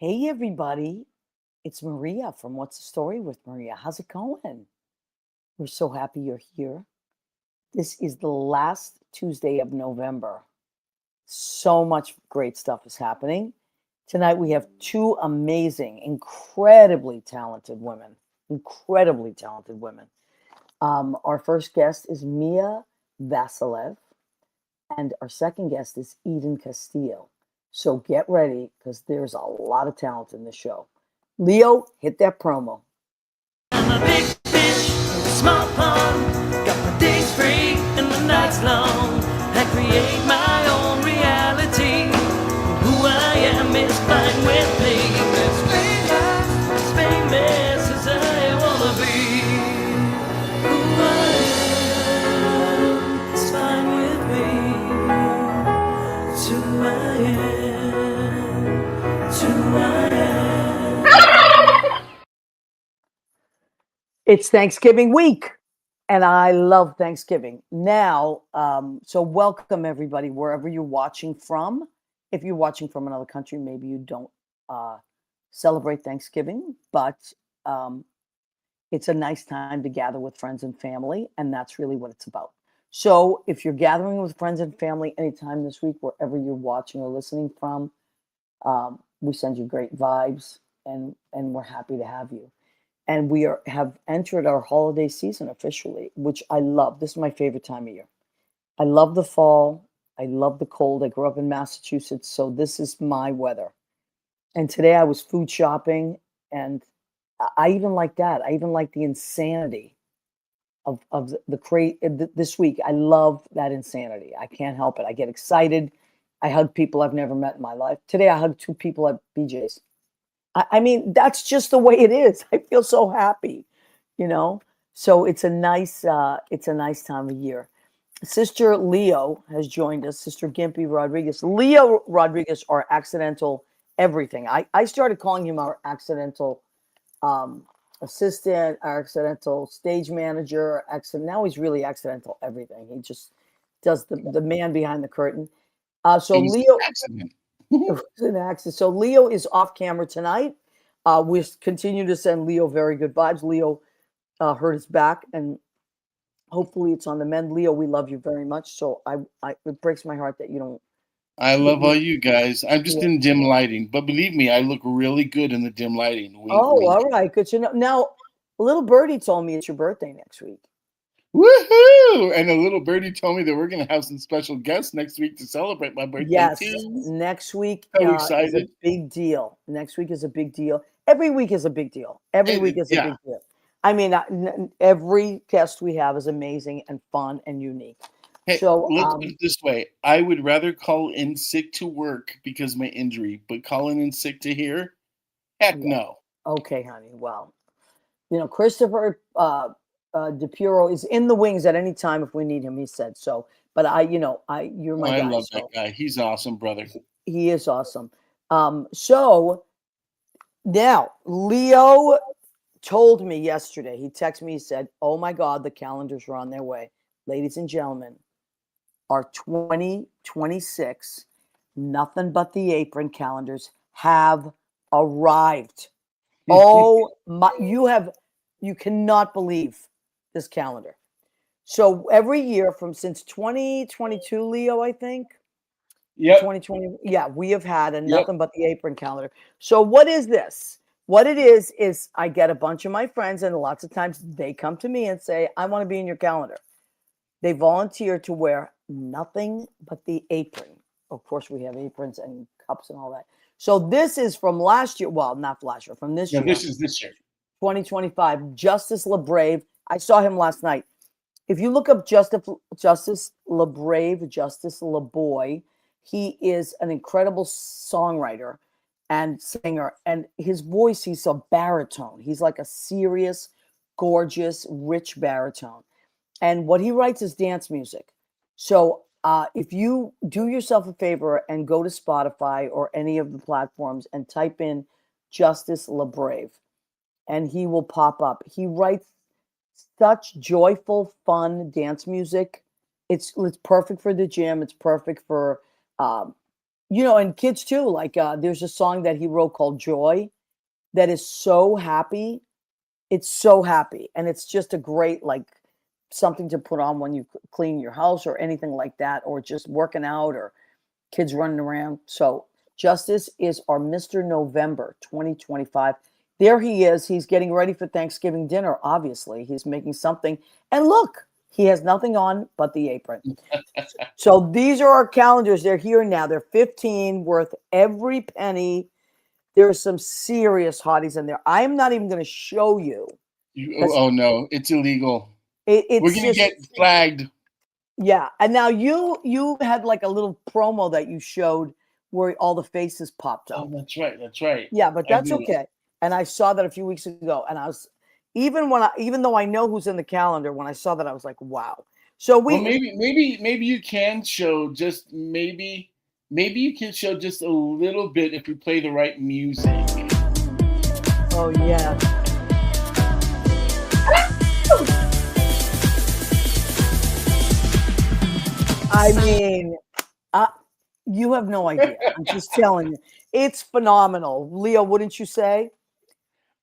Hey, everybody. It's Maria from What's the Story with Maria. How's it going? We're so happy you're here. This is the last Tuesday of November. So much great stuff is happening. Tonight, we have two amazing, incredibly talented women. Incredibly talented women. Our first guest is Mia Vasilev, and our second guest is Eden Castillo. So get ready because there's a lot of talent in the show. Leo, hit that promo. I'm a big fish in a small pond. Got my days free and my nights long. I create my own reality. Who I am is fine with me. As famous as I wanna be. Who I am is fine with me. It's who I am. It's who I am. It's Thanksgiving week, and I love Thanksgiving. Now, so welcome everybody, wherever you're watching from. If you're watching from another country, maybe you don't celebrate Thanksgiving, but it's a nice time to gather with friends and family, and that's really what it's about. So if you're gathering with friends and family anytime this week, wherever you're watching or listening from, we send you great vibes, and we're happy to have you. And we have entered our holiday season officially, which I love. This is my favorite time of year. I love the fall. I love the cold. I grew up in Massachusetts, so this is my weather. And today I was food shopping, and I even like that. I even like the insanity of this week. I love that insanity. I can't help it. I get excited. I hug people I've never met in my life. Today I hugged two people at BJ's. I mean, that's just the way it is. I feel so happy, you know. So it's a nice time of year. Sister Leo has joined us. Sister Gimpy Rodriguez. Leo Rodriguez, our accidental everything. I started calling him our accidental assistant, our accidental stage manager. Now he's really accidental everything. He just does the man behind the curtain. So He's Leo. an accident. It was an accident. So Leo is off camera tonight. We continue to send Leo very good vibes. Leo hurt his back, and hopefully it's on the mend. Leo, we love you very much. So it breaks my heart that you don't. I love all you guys. I'm just Yeah. in dim lighting, but believe me, I look really good in the dim lighting. Wink, Oh, wink. all right, good to know. Now, little birdie told me it's your birthday next week. Woohoo! And a little birdie told me that we're going to have some special guests next week to celebrate my birthday Yes, too. next week So is a excited. big deal. Next week is a big deal. Every week is a big deal. Every week is a Yeah. big deal. I mean, every guest we have is amazing and fun and unique. Hey, So, let's put it this way. I would rather call in sick to work because of my injury, but calling in sick to here, heck yeah. no. Okay, honey. Well, Christopher DePuro is in the wings at any time if we need him. He said so. But you're Oh, my I guy. love that So guy. He's awesome, brother. he is awesome. So now Leo told me yesterday. He texted me. He said, "Oh my God, the calendars are on their way, ladies and gentlemen. Our 2026 Nothing But the Apron calendars have arrived." Oh my, you cannot believe this calendar. So every year since 2022, Leo, I think, or Yep. 2020, yeah, we have had a Yep. Nothing But the Apron calendar. So what is this? What it is I get a bunch of my friends, and lots of times they come to me and say, "I want to be in your calendar." They volunteer to wear nothing but the apron. Of course, we have aprons and cups and all that. So this is from last year. Well, not last year, from this No, year, this is this year. 2025. Justice LeBrave. I saw him last night. If you look up Justice LeBrave, Justice LeBoy, he is an incredible songwriter and singer. And his voice, he's a baritone. He's like a serious, gorgeous, rich baritone. And what he writes is dance music. So if you do yourself a favor and go to Spotify or any of the platforms and type in Justice LeBrave, and he will pop up. He writes such joyful, fun dance music. It's perfect for the gym. It's perfect for You know, and kids too. Like, there's a song that he wrote called "Joy" that is so happy. It's so happy, and it's just a great like something to put on when you clean your house or anything like that, or just working out or kids running around. So Justice is our Mr. November 2025. There he is. He's getting ready for Thanksgiving dinner. Obviously, he's making something. And look, he has nothing on but the apron. So these are our calendars. They're here now. They're 15, worth every penny. There's some serious hotties in there. I am not even going to show you. Oh no, it's illegal. We're It's gonna just, get flagged. yeah. And now you had like a little promo that you showed where all the faces popped up. Oh, that's right. That's right. Yeah, but I that's do. okay. And I saw that a few weeks ago, and I was even though I know who's in the calendar, when I saw that I was like, wow. So Well, maybe you can show just maybe you can show just a little bit if we play the right music. oh yeah. I mean, you have no idea. I'm just telling you, it's phenomenal. Leo, wouldn't you say?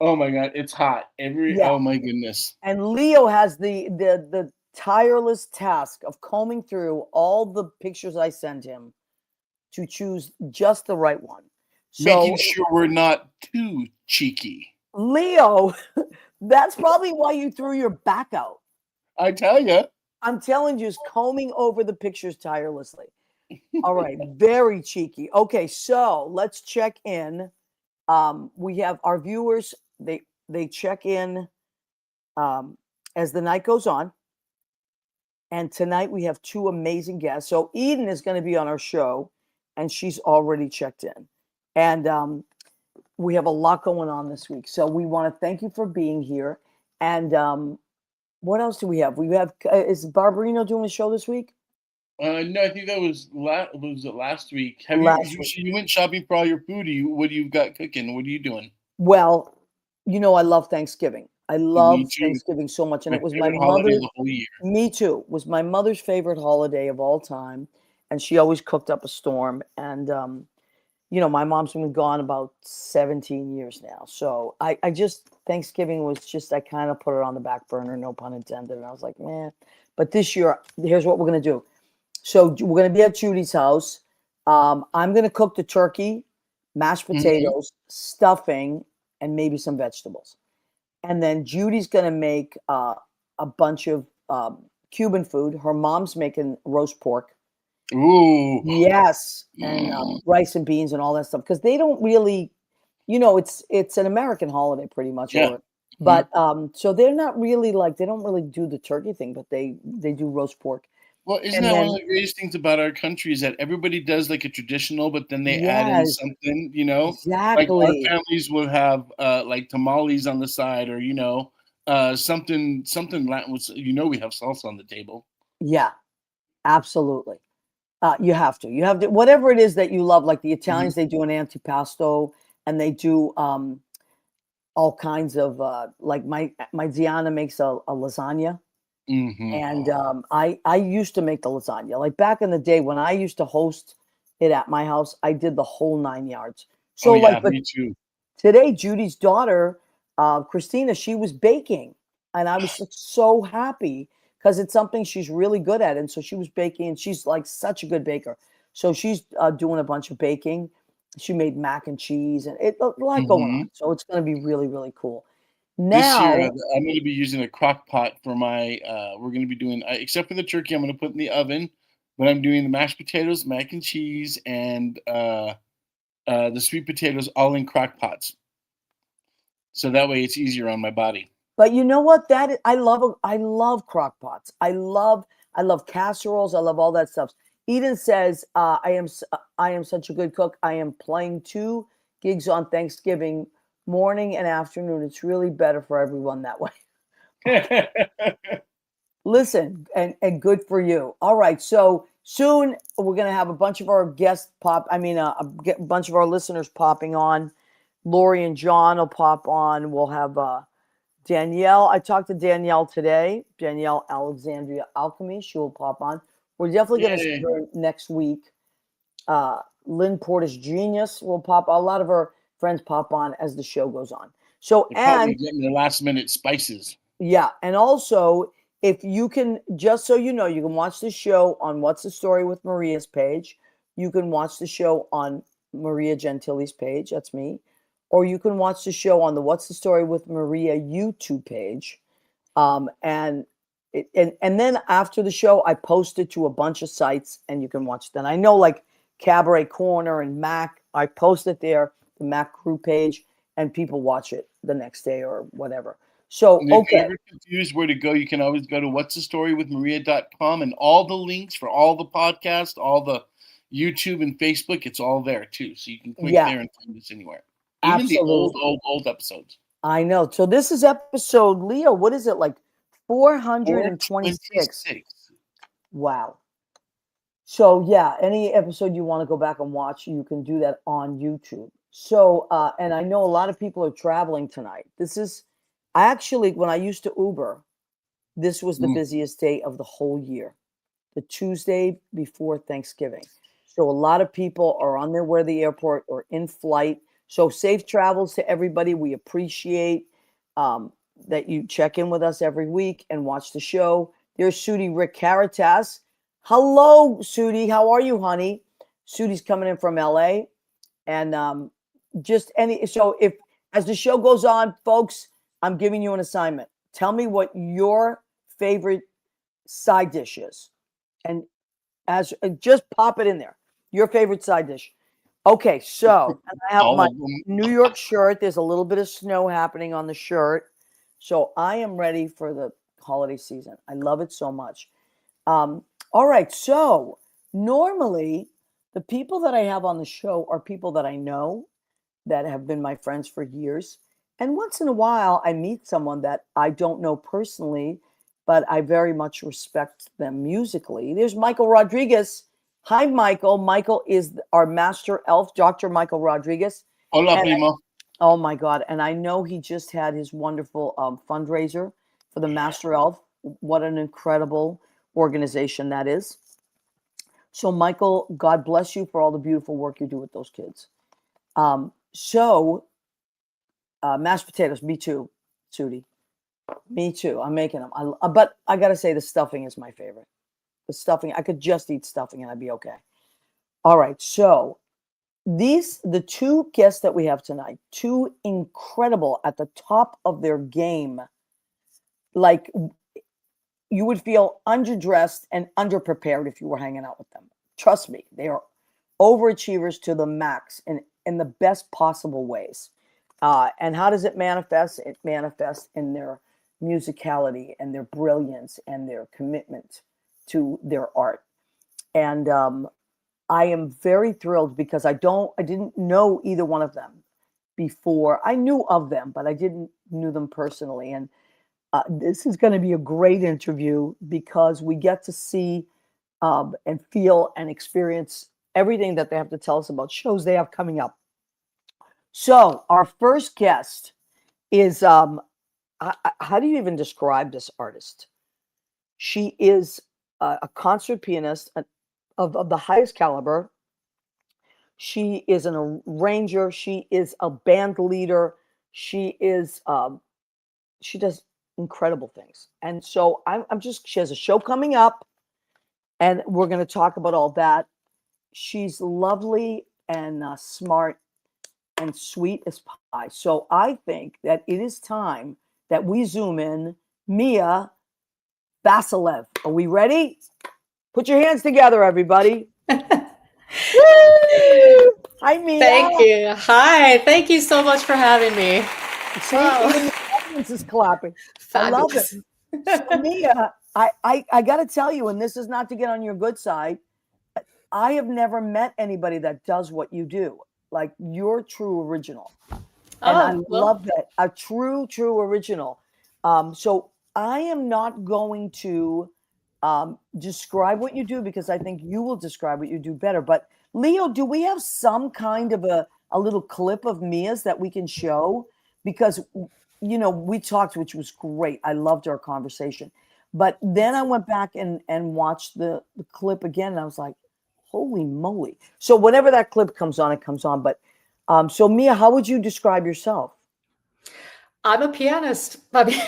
Oh my God, it's hot. Yeah. Oh my goodness. And Leo has the tireless task of combing through all the pictures I send him to choose just the right one. Making So sure we're not too cheeky. Leo, that's probably why you threw your back out. I tell you. I'm telling you, just combing over the pictures tirelessly. All right, very cheeky. Okay, so let's check in. We have our viewers. They check in as the night goes on. And tonight we have two amazing guests. So Eden is going to be on our show, and she's already checked in. And we have a lot going on this week. So we want to thank you for being here. And what else do we have? We have is Barbarino doing a show this week? No, I think that was last week. Have Last week. you went shopping for all your food? What do you got cooking? What are you doing? Well, you know, I love Thanksgiving. I Me love too. Thanksgiving so much. And My it was my favorite holiday mother. of the whole year. Me too. It was my mother's favorite holiday of all time. And she always cooked up a storm. And, you know, my mom's been gone about 17 years now. So I just, Thanksgiving was just, I kind of put it on the back burner, no pun intended. And I was like, man. But this year, here's what we're going to do. So we're going to be at Judy's house. I'm going to cook the turkey, mashed potatoes, stuffing, and maybe some vegetables. And then Judy's going to make a bunch of Cuban food. Her mom's making roast pork. Ooh. Yes, and rice and beans and all that stuff, because they don't really, you know, it's an American holiday pretty much. Yeah. But so they're not really like, they don't really do the turkey thing, but they do roast pork. Well, isn't And that one then, of the greatest things about our country is that everybody does like a traditional, but then they add in yes, something, you know? Like our exactly. families will have like tamales on the side, or something Latin. We have salsa on the table. Yeah, absolutely. You have to. Whatever it is that you love. Like the Italians, they do an antipasto, and they do all kinds of like my Ziana makes a lasagna. And I used to make the lasagna. Like back in the day when I used to host it at my house, I did the whole 9 yards. So Oh yeah, but me too. today, Judy's daughter, Christina, she was baking, and I was so happy because it's something she's really good at. And so she was baking, and she's like such a good baker. So she's doing a bunch of baking. She made mac and cheese, and a lot going on. So it's going to be really, really cool. This year, Now, I'm going to be using a crock pot for my. We're going to be doing, except for the turkey, I'm going to put in the oven. But I'm doing the mashed potatoes, mac and cheese, and the sweet potatoes all in crock pots. So that way it's easier on my body. but you know what? I love crock pots. I love casseroles. I love all that stuff. Eden says, I am such a good cook. I am playing 2 gigs on Thanksgiving morning and afternoon. It's really better for everyone that way. Listen, and good for you. All right, so soon we're going to have a bunch of our guests a bunch of our listeners popping on. Lori and John will pop on. We'll have Danielle. I talked to Danielle today. Danielle Alexandria Alchemy. She will pop on. We're definitely going to see her next week. Lynn Porter's Genius will pop. A lot of her friends pop on as the show goes on. So, They're probably and getting the last minute spices. yeah, and also if you can, just so you know, you can watch the show on What's the Story with Maria's page. You can watch the show on Maria Gentile's page. That's me. Or you can watch the show on the What's the Story with Maria YouTube page. And then after the show, I post it to a bunch of sites, and you can watch it. Then I know, like Cabaret Corner and Mac, I post it there, the Mac Crew page, and people watch it the next day or whatever. So, And if okay. you're ever confused where to go, you can always go to what's the story with Maria.com, and all the links for all the podcasts, all the YouTube and Facebook, it's all there too. So you can click there and find us anywhere. Even Absolutely. the old episodes. I know. So this is episode, Leo, what is it, like 426? Wow. So yeah, any episode you want to go back and watch, you can do that on YouTube. So, and I know a lot of people are traveling tonight. When I used to Uber, this was the busiest day of the whole year, the Tuesday before Thanksgiving. So a lot of people are on their way to the airport or in flight. So safe travels to everybody. We appreciate that you check in with us every week and watch the show. There's Sudi Rick Caritas. Hello, Sudi. How are you, honey? Sudi's coming in from LA. And so if, as the show goes on, folks, I'm giving you an assignment. Tell me what your favorite side dish is. And just pop it in there. Your favorite side dish. Okay, so I have my New York shirt. There's a little bit of snow happening on the shirt. So I am ready for the holiday season. I love it so much. All right, so normally the people that I have on the show are people that I know, that have been my friends for years. And once in a while, I meet someone that I don't know personally, but I very much respect them musically. There's Michael Rodriguez. Hi, Michael. Michael is our master elf, Dr. Michael Rodriguez. Hola, primo. Oh, my God. And I know he just had his wonderful fundraiser for the Master Elf. What an incredible organization that is. So, Michael, God bless you for all the beautiful work you do with those kids. Mashed potatoes, me too, Sudi. Me too. I'm making them. But I got to say, the stuffing is my favorite. The stuffing, I could just eat stuffing and I'd be okay. All right. So the two guests that we have tonight, two incredible at the top of their game. Like, you would feel underdressed and underprepared if you were hanging out with them. Trust me, they are overachievers to the max in the best possible ways. And how does it manifest? It manifests in their musicality and their brilliance and their commitment to their art. And I am very thrilled because I didn't know either one of them before. I knew of them, but I didn't knew them personally. And this is going to be a great interview because we get to see and feel and experience everything that they have to tell us about shows they have coming up. So our first guest is, how do you even describe this artist? She is a concert pianist of the highest caliber. She is an arranger. She is a band leader. She does incredible things. And so she has a show coming up and we're going to talk about all that. She's lovely and smart and sweet as pie. So I think that it is time that we zoom in Mia Vasilev. Are we ready? Put your hands together, everybody. Hi, Mia. Thank you. Hi. Thank you so much for having me. See, even the audience is clapping. Fabulous. I love it. So, Mia, I got to tell you, and this is not to get on your good side, I have never met anybody that does what you do. Like, you're true original. And I love that. A true original. So I am not going to describe what you do because I think you will describe what you do better. But Leo, do we have some kind of a little clip of Mia's that we can show? Because, we talked, which was great. I loved our conversation. But then I went back and watched the clip again. And I was like, Holy moly. So whenever that clip comes on, it comes on. But so Mia, how would you describe yourself? I'm a pianist. I mean,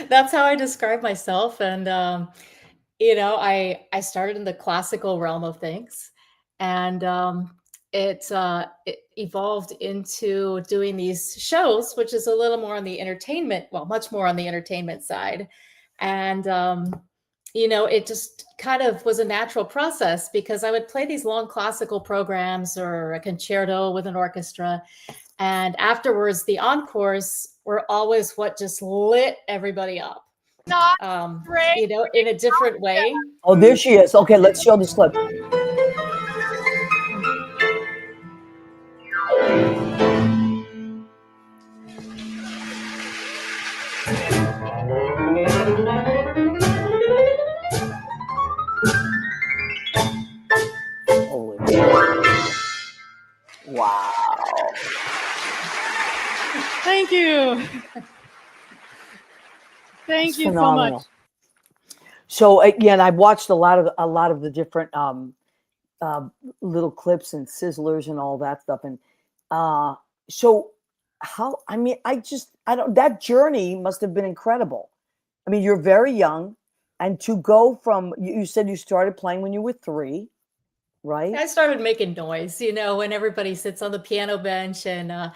that's how I describe myself. And I started in the classical realm of things, and it evolved into doing these shows, which is a little more on the entertainment, well, much more on the entertainment side. And it just kind of was a natural process because I would play these long classical programs or a concerto with an orchestra. And afterwards, the encores were always what just lit everybody up, Not great. in a different way. Oh, there she is. Okay, let's show this clip. Holy moly. Wow. Thank you. Thank That's you phenomenal. so much. So again, I watched a lot of the different little clips and sizzlers and all that stuff. And so how, I mean, I don't, that journey must have been incredible. I mean, you're very young, and to go from, you said you started playing when you were 3, right? I started making noise, when everybody sits on the piano bench. And,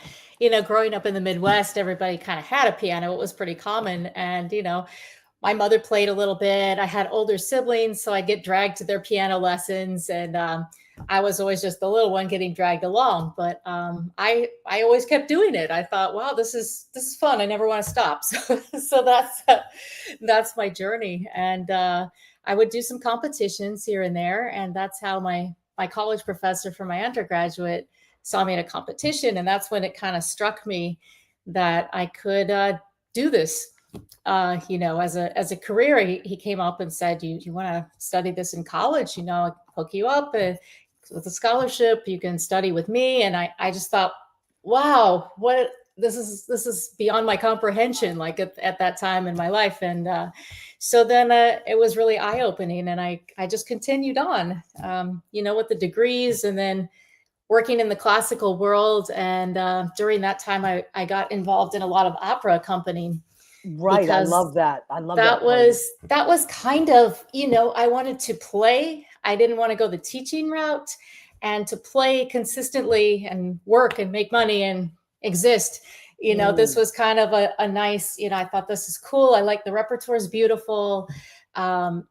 growing up in the Midwest, everybody kind of had a piano. It was pretty common. And, my mother played a little bit. I had older siblings, so I get dragged to their piano lessons. And I was always just the little one getting dragged along. But I always kept doing it. I thought, wow, this is fun. I never want to stop. So that's my journey. And I would do some competitions here and there, and that's how my college professor for my undergraduate saw me in a competition, and that's when it kind of struck me that I could do this. As a career. He came up and said, "Do you want to study this in college? I'll hook you up with a scholarship. You can study with me." And I just thought, wow, what this is beyond my comprehension, like at that time in my life. And so then it was really eye-opening, and I just continued on, with the degrees, and then working in the classical world. And during that time, I got involved in a lot of opera accompanying. Right. I love that. I love that. That was kind of, I wanted to play. I didn't want to go the teaching route, and to play consistently and work and make money and exist. This was kind of a nice, I thought this is cool. I like the repertoire is beautiful.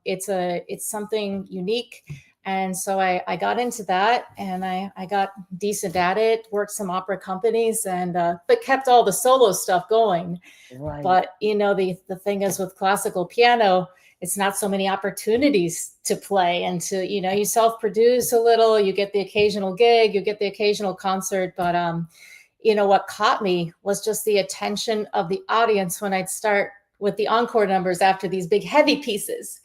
It's something unique. And so I got into that, and I got decent at it, worked some opera companies, and but kept all the solo stuff going. Right. But the thing is, with classical piano, it's not so many opportunities to play and to, you self-produce a little, you get the occasional gig, you get the occasional concert. But what caught me was just the attention of the audience when I'd start with the encore numbers after these big heavy pieces.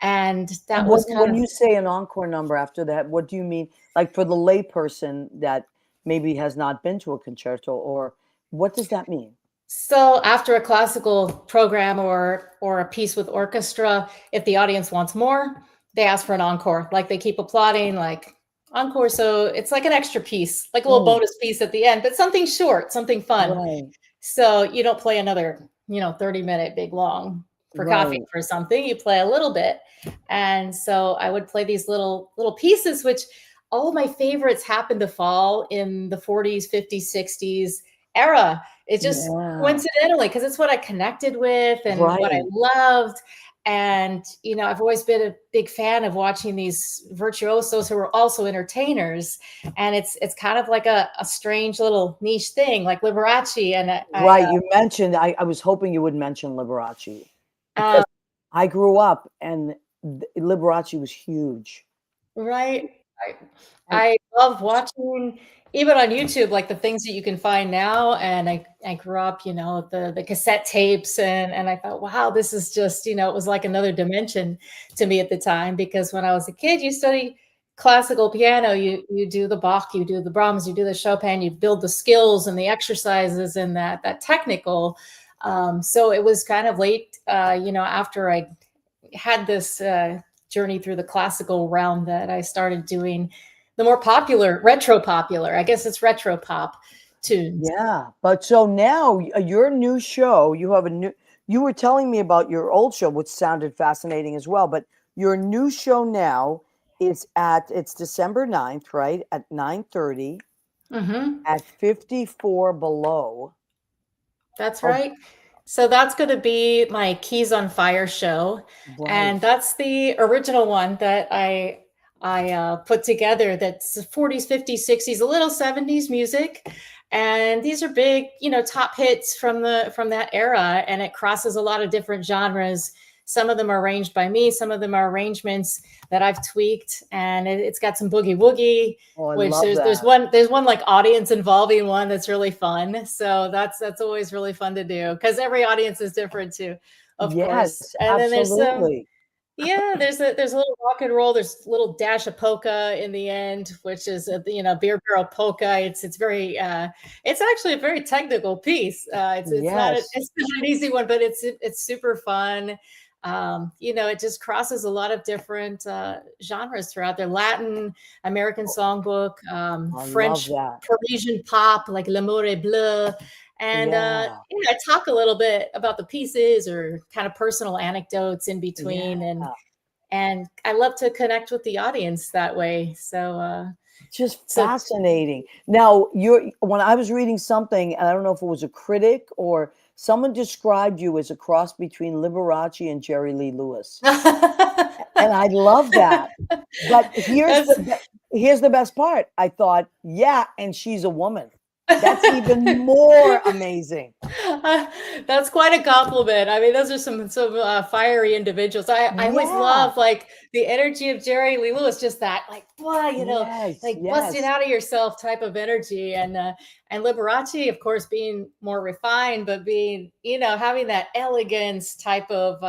And that was when you say an encore number after that, what do you mean? Like, for the lay person that maybe has not been to a concerto, or what does that mean? So after a classical program or a piece with orchestra, if the audience wants more, they ask for an encore. Like, they keep applauding, like, encore. So it's like an extra piece, like a little bonus piece at the end, but something short, something fun. Right. So you don't play another 30-minute big long for coffee for something. You play a little bit. And so I would play these little pieces, which all of my favorites happened to fall in the 40s, 50s, 60s era. It just coincidentally, because it's what I connected with and what I loved. And, I've always been a big fan of watching these virtuosos who are also entertainers. And it's kind of like a strange little niche thing, like Liberace. And you mentioned, I was hoping you would mention Liberace. Because I grew up and Liberace was huge. Right. I love watching, even on YouTube, like the things that you can find now. And I grew up, the cassette tapes, and I thought, wow, this is just, it was like another dimension to me at the time, because when I was a kid, you study classical piano, you do the Bach, you do the Brahms, you do the Chopin, you build the skills and the exercises and that technical. So it was kind of late, after I had this journey through the classical realm that I started doing the more popular, retro popular, I guess it's retro pop tunes. Yeah. But so now your new show, you have a new, you were telling me about your old show, which sounded fascinating as well. But your new show now is it's December 9th, right? At 9:30 at 54 Below. That's Oh, right. So that's going to be my Keys on Fire show, and right. that's the original one that I put together. That's 40s, 50s, 60s, a little 70s music, and these are big, top hits from that era, and it crosses a lot of different genres. Some of them are arranged by me, some of them are arrangements that I've tweaked, and it's got some boogie woogie, Oh, I which love there's that. one like audience involving one that's really fun. So that's always really fun to do because every audience is different too, of course. Yes, And then there's some, absolutely. yeah, there's a little rock and roll. There's a little dash of polka in the end, which is beer barrel polka. It's very it's actually a very technical piece. It's not Yes. it's not an easy one, but it's super fun. It just crosses a lot of different genres throughout there. Latin, American songbook, I love French, that. Parisian pop like L'amour est bleu. And Yeah. I talk a little bit about the pieces or kind of personal anecdotes in between, Yeah. and I love to connect with the audience that way. Just So fascinating. Now, when I was reading something, and I don't know if it was a critic or someone described you as a cross between Liberace and Jerry Lee Lewis. And I love that. But that's here's the best part. I thought, yeah, and she's a woman. That's even more amazing. That's quite a compliment. I mean, those are some fiery individuals. I always Yeah. love like the energy of Jerry Lee Lewis, just that like, blah, Yes. like busting Yes. out of yourself type of energy. And Liberace, of course, being more refined, but being, having that elegance type of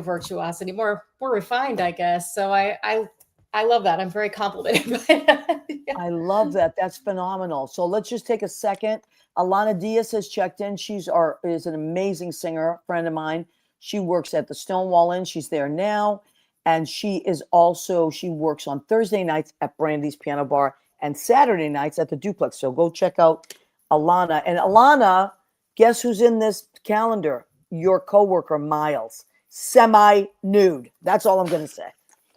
virtuosity, more refined, I guess. So I love that. I'm very complimented by that. Yeah. I love that. That's phenomenal. So let's just take a second. Alana Diaz has checked in. Is an amazing singer, friend of mine. She works at the Stonewall Inn. She's there now. And she works on Thursday nights at Brandy's Piano Bar and Saturday nights at the Duplex. So go check out Alana. And Alana, guess who's in this calendar? Your coworker, Miles. Semi-nude. That's all I'm going to say.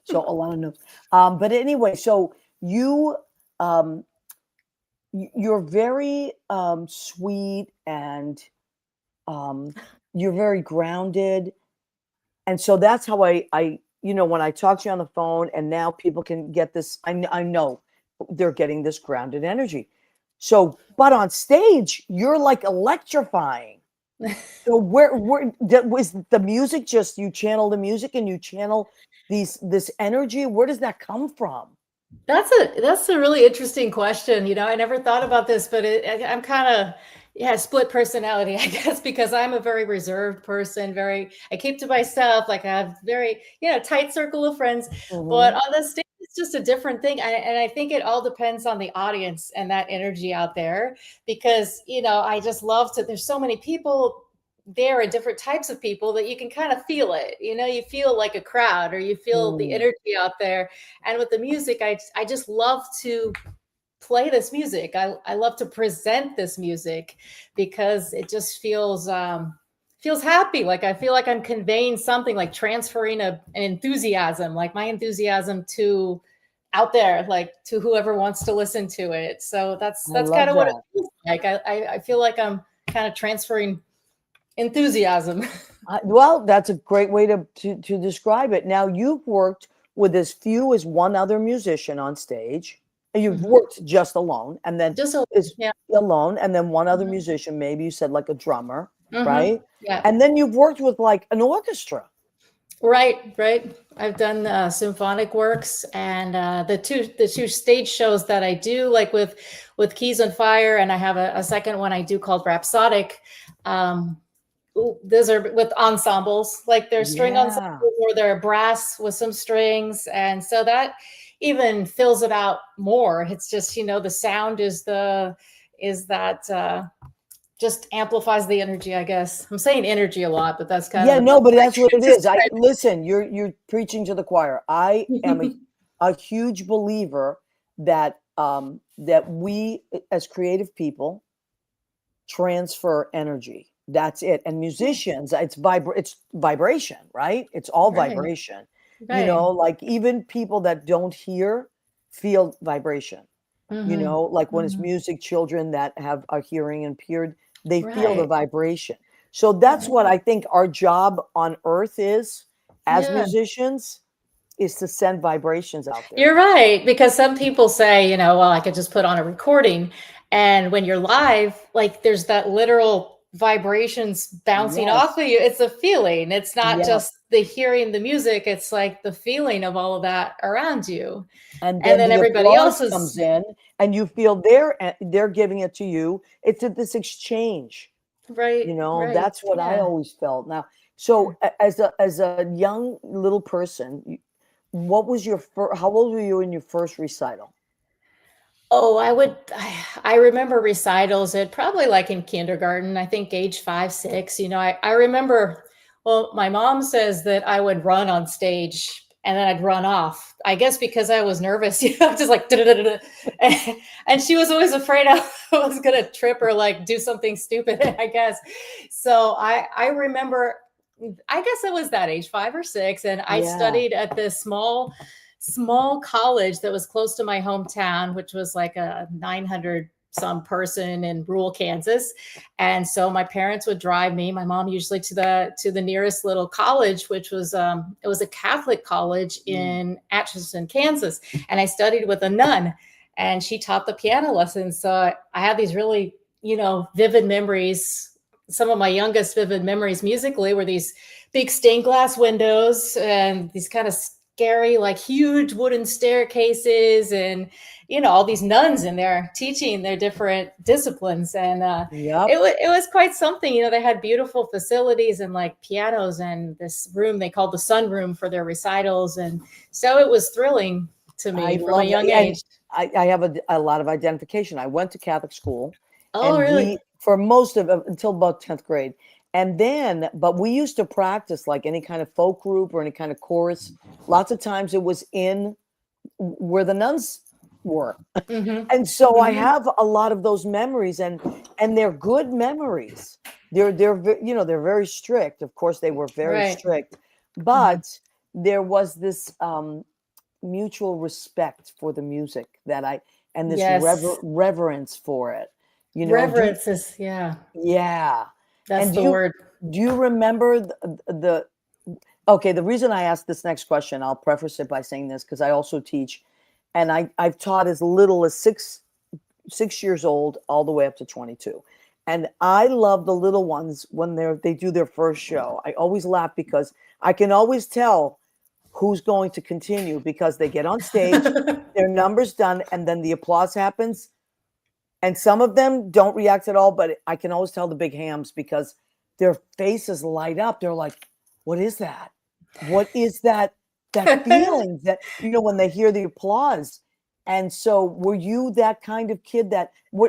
So Alana knows. But anyway, so you you're very sweet, and you're very grounded, and so that's how I when I talk to you on the phone, and now people can get this. I know they're getting this grounded energy. So, but on stage, you're like electrifying. So where was the music? Just you channel the music and you channel this energy. Where does that come from? That's a really interesting question. I never thought about this, but I'm kind of split personality, I guess, because I'm a very reserved person. I keep to myself. Like I have very tight circle of friends, but Mhm. on the stage it's just a different thing. And I think it all depends on the audience and that energy out there, because I just love to. There's so many people there and different types of people that you can kind of feel it. You feel like a crowd, or you feel the Mm. energy out there. And with the music, I just love to play this music. I love to present this music because it just feels happy. Like I feel like I'm conveying something, like transferring an enthusiasm, like my enthusiasm to out there, like to whoever wants to listen to it. So I that's kind love of what it that. feels like. I feel like I'm kind of transferring enthusiasm. Well, that's a great way to describe it. Now, you've worked with as few as one other musician on stage. You've Mhm. worked just alone, and then Just a is yeah. alone, and then one other Mhm. musician. Maybe you said like a drummer, Mhm. right? Yeah. And then you've worked with like an orchestra. Right, right. I've done symphonic works, and the two stage shows that I do, like with Keys on Fire, and I have a second one I do called Rhapsodic. Um, those are with ensembles, like they're string ensembles Yeah, or they're brass with some strings, and so that even fills it out more. It's just the sound is that just amplifies the energy, I guess. I'm saying energy a lot, but that's kind Yeah, of no, but that's what it is. describe Listen, you're preaching to the choir. I am a huge believer that that we as creative people transfer energy. That's it. And musicians, it's vibration, right? It's all Right. vibration. Right. Like even people that don't hear feel vibration. Like when it's music, children that are hearing impaired, they feel the Right. vibration. So that's what I think our job on earth is as musicians, is to send vibrations out there. You're right, because some people say, well, I could just put on a recording. And when you're live, like there's that literal vibrations bouncing off of you. It's a feeling. It's not just the hearing the music. It's like the feeling of all of that around you. And then the everybody else comes in and you feel they're giving it to you. It's this exchange. Right. That's what I always felt. Now, so as a young little person, what was how old were you in your first recital? Oh, I remember recitals at probably like in kindergarten, I think age 5, 6, I remember, well, my mom says that I would run on stage and then I'd run off, I guess because I was nervous, just like, and she was always afraid I was going to trip or like do something stupid, I guess. So I remember, I guess it was that age 5 or 6. And I studied at this small college that was close to my hometown, which was like a 900 some person in rural Kansas. And so my parents would drive me, my mom usually to the nearest little college, which was it was a Catholic college in Atchison, Kansas. And I studied with a nun and she taught the piano lessons. So I have these really, vivid memories. Some of my youngest vivid memories musically were these big stained glass windows and these kind of scary, like huge wooden staircases and, all these nuns in there teaching their different disciplines. And it was quite something. They had beautiful facilities and like pianos and this room they called the sunroom for their recitals. And so it was thrilling to me from a young age. I have a lot of identification. I went to Catholic school. Oh, and really? For most of it, until about 10th grade. But we used to practice like any kind of folk group or any kind of chorus. Lots of times it was in where the nuns were. And so I have a lot of those memories and they're good memories. They're very strict. Of course, they were very strict, but there was this mutual respect for the music and this reverence for it. Reverence is, that's the word. Do you remember the reason I asked this next question, I'll preface it by saying this because I also teach, and I've taught as little as six years old all the way up to 22. And I love the little ones when they do their first show. I always laugh because I can always tell who's going to continue because they get on stage, their number's done, and then the applause happens. And some of them don't react at all, but I can always tell the big hams because their faces light up. They're like, what is that? What is that feeling that, when they hear the applause? And so were you that kind of kid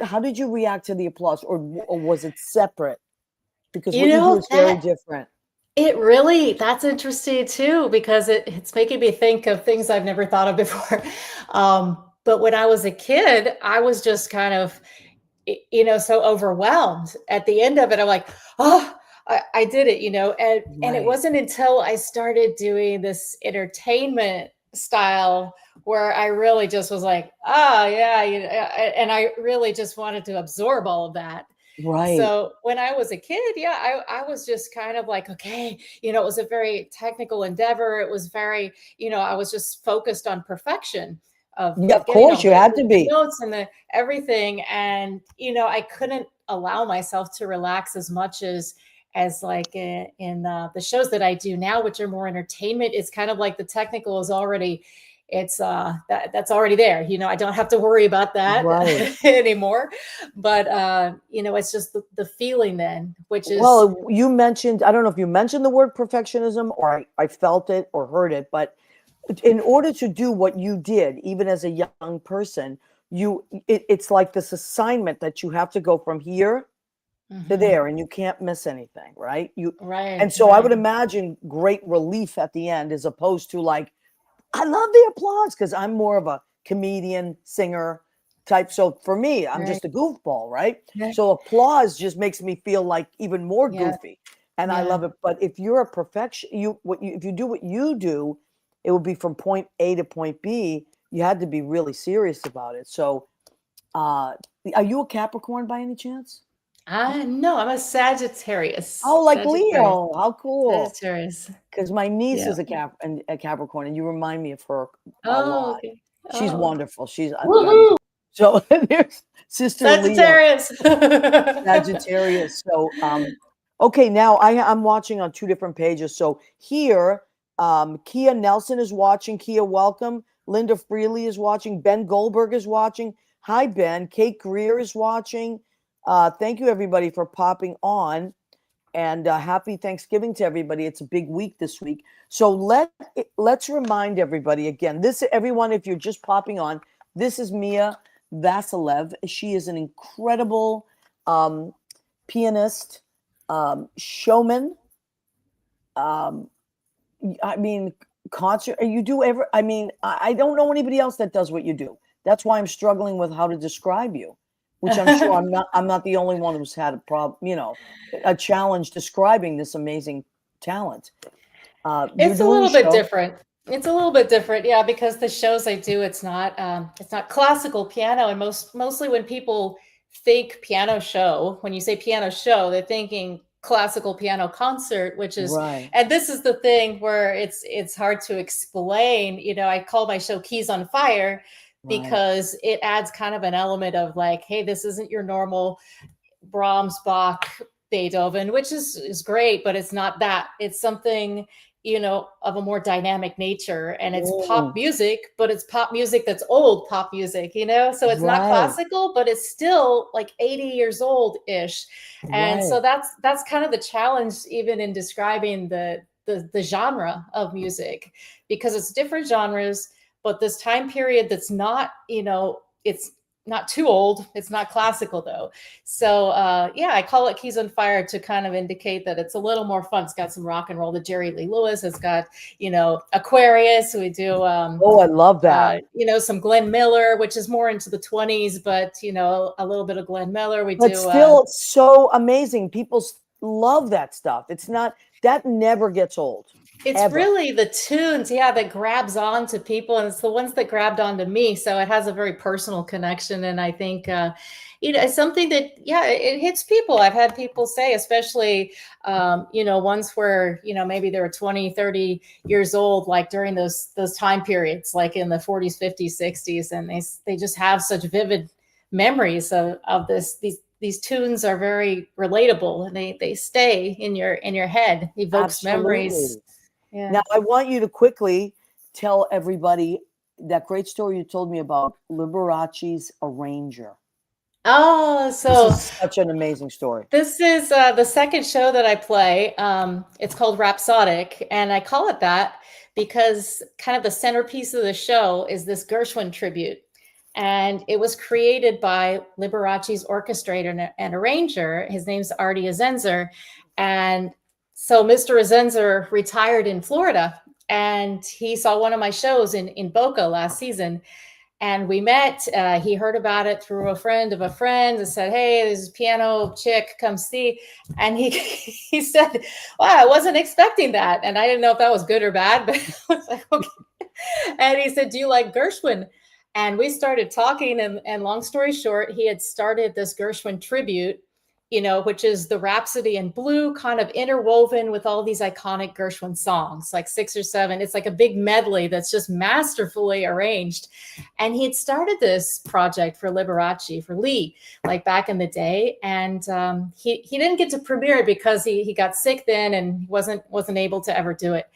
how did you react to the applause or was it separate? Because what you do is very different. That's interesting too, because it's making me think of things I've never thought of before. But when I was a kid, I was just kind of, so overwhelmed. At the end of it, I'm like, oh, I did it, and it wasn't until I started doing this entertainment style where I really just was like, oh yeah, and I really just wanted to absorb all of that. Right. So when I was a kid, I was just kind of like, okay, it was a very technical endeavor. It was very, I was just focused on perfection of course you had to be notes and everything. And, I couldn't allow myself to relax as much as like in the shows that I do now, which are more entertainment. It's kind of like the technical is already, that's already there. I don't have to worry about that anymore. But, it's just the feeling then, which is. Well, you mentioned, I don't know if you mentioned the word perfectionism or I felt it or heard it, but in order to do what you did, even as a young person, it's like this assignment that you have to go from here to there, and you can't miss anything, right? Right. And so I would right. imagine great relief at the end, as opposed to like, I love the applause, because I'm more of a comedian, singer type. So for me, I'm Right. just a goofball, right? Yeah. So applause just makes me feel like even more Yeah. goofy, and I Yeah. love it. But if you're a perfection, if you do what you do, it would be from point A to point B. You had to be really serious about it. So, are you a Capricorn by any chance? No, I'm a Sagittarius. Oh, like Sagittarius. Leo. How cool. Sagittarius. Because my niece Yeah. is a Capricorn, and you remind me of her a Oh, lot. okay. She's Oh, wonderful. She's woohoo! so there's Sister Leo, Sagittarius. Sagittarius. So okay, now I'm watching on two different pages. So here, Kia Nelson is watching. Kia, welcome. Linda Freely is watching. Ben Goldberg is watching. Hi, Ben. Kate Greer is watching. Thank you, everybody, for popping on. And happy Thanksgiving to everybody. It's a big week this week. So let's remind everybody again. Everyone, if you're just popping on, this is Mia Vasilev. She is an incredible pianist, showman. I mean, concert. You do ever? I mean, I don't know anybody else that does what you do. That's why I'm struggling with how to describe you, which I'm sure I'm not the only one who's had a problem. A challenge describing this amazing talent. It's a little bit different. It's a little bit different, yeah, because the shows I do, it's not classical piano, and mostly when people think piano show, when you say piano show, they're thinking classical piano concert, which is right. And this is the thing where it's hard to explain. I call my show Keys on Fire because it adds kind of an element of like, hey, this isn't your normal Brahms, Bach, Beethoven, which is great, but it's not that. It's something of a more dynamic nature, and it's pop music, but it's pop music that's old pop music, so it's not classical, but it's still like 80 years old ish. And so that's kind of the challenge, even in describing the genre of music, because it's different genres, but this time period that's not, it's not too old. It's not classical though. So I call it Keys on Fire to kind of indicate that it's a little more fun. It's got some rock and roll. The Jerry Lee Lewis. It's got, Aquarius. We do. I love that. Some Glenn Miller, which is more into the 20s, but a little bit of Glenn Miller. But still so amazing. People love that stuff. That never gets old. It's ever. Really the tunes, that grabs on to people, and it's the ones that grabbed onto me. So it has a very personal connection, and I think it's something that it hits people. I've had people say, especially ones where maybe they were 20, 30 years old, like during those time periods, like in the 40s, 50s, 60s, and they just have such vivid memories of this. These tunes are very relatable, and they stay in your head, evokes memories. Yeah. Now, I want you to quickly tell everybody that great story you told me about Liberace's Arranger. Oh, so this is such an amazing story. This is the second show that I play. It's called Rhapsodic, and I call it that because kind of the centerpiece of the show is this Gershwin tribute. And it was created by Liberace's orchestrator and arranger. His name's Artie Azenzer. And so Mr. Azenzer retired in Florida, and he saw one of my shows in Boca last season. And we met. He heard about it through a friend of a friend and said, hey, there's a piano chick, come see. And he said, wow, I wasn't expecting that. And I didn't know if that was good or bad, but I was like, okay. And he said, do you like Gershwin? And we started talking, and long story short, he had started this Gershwin tribute, which is the Rhapsody in Blue, kind of interwoven with all these iconic Gershwin songs, like 6 or 7. It's like a big medley that's just masterfully arranged. And he had started this project for Liberace, for Lee, like back in the day. And he didn't get to premiere it because he got sick then and wasn't able to ever do it.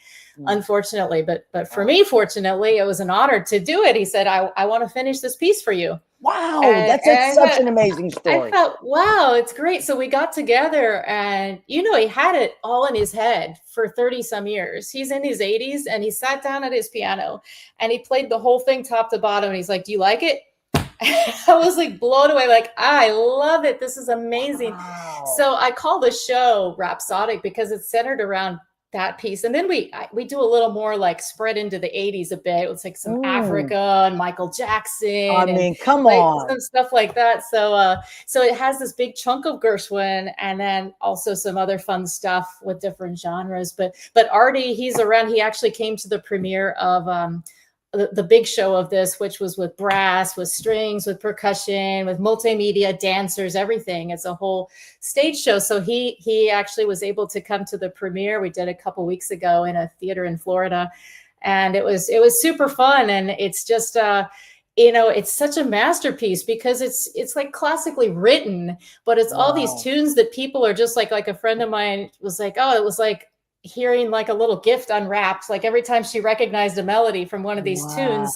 Unfortunately, but for me, fortunately, it was an honor to do it. He said, I want to finish this piece for you. Wow, that's such an amazing story. I thought, wow, it's great. So we got together, and he had it all in his head for 30 some years. He's in his 80s, and he sat down at his piano and he played the whole thing top to bottom. And he's like, do you like it? I was like blown away. Like, I love it. This is amazing. Wow. So I call the show Rhapsodic because it's centered around that piece. And then we do a little more like spread into the 80s a bit. It's like some Africa and Michael Jackson. I mean, come like on. some stuff like that. So so it has this big chunk of Gershwin and then also some other fun stuff with different genres. But Artie, he's around. He actually came to the premiere of the big show of this, which was with brass, with strings, with percussion, with multimedia, dancers, everything. It's a whole stage show. So he actually was able to come to the premiere. We did a couple weeks ago in a theater in Florida, and it was super fun. And it's just it's such a masterpiece because it's like classically written, but it's all these tunes that people are just like a friend of mine was like, oh, it was like hearing like a little gift unwrapped, like every time she recognized a melody from one of these tunes,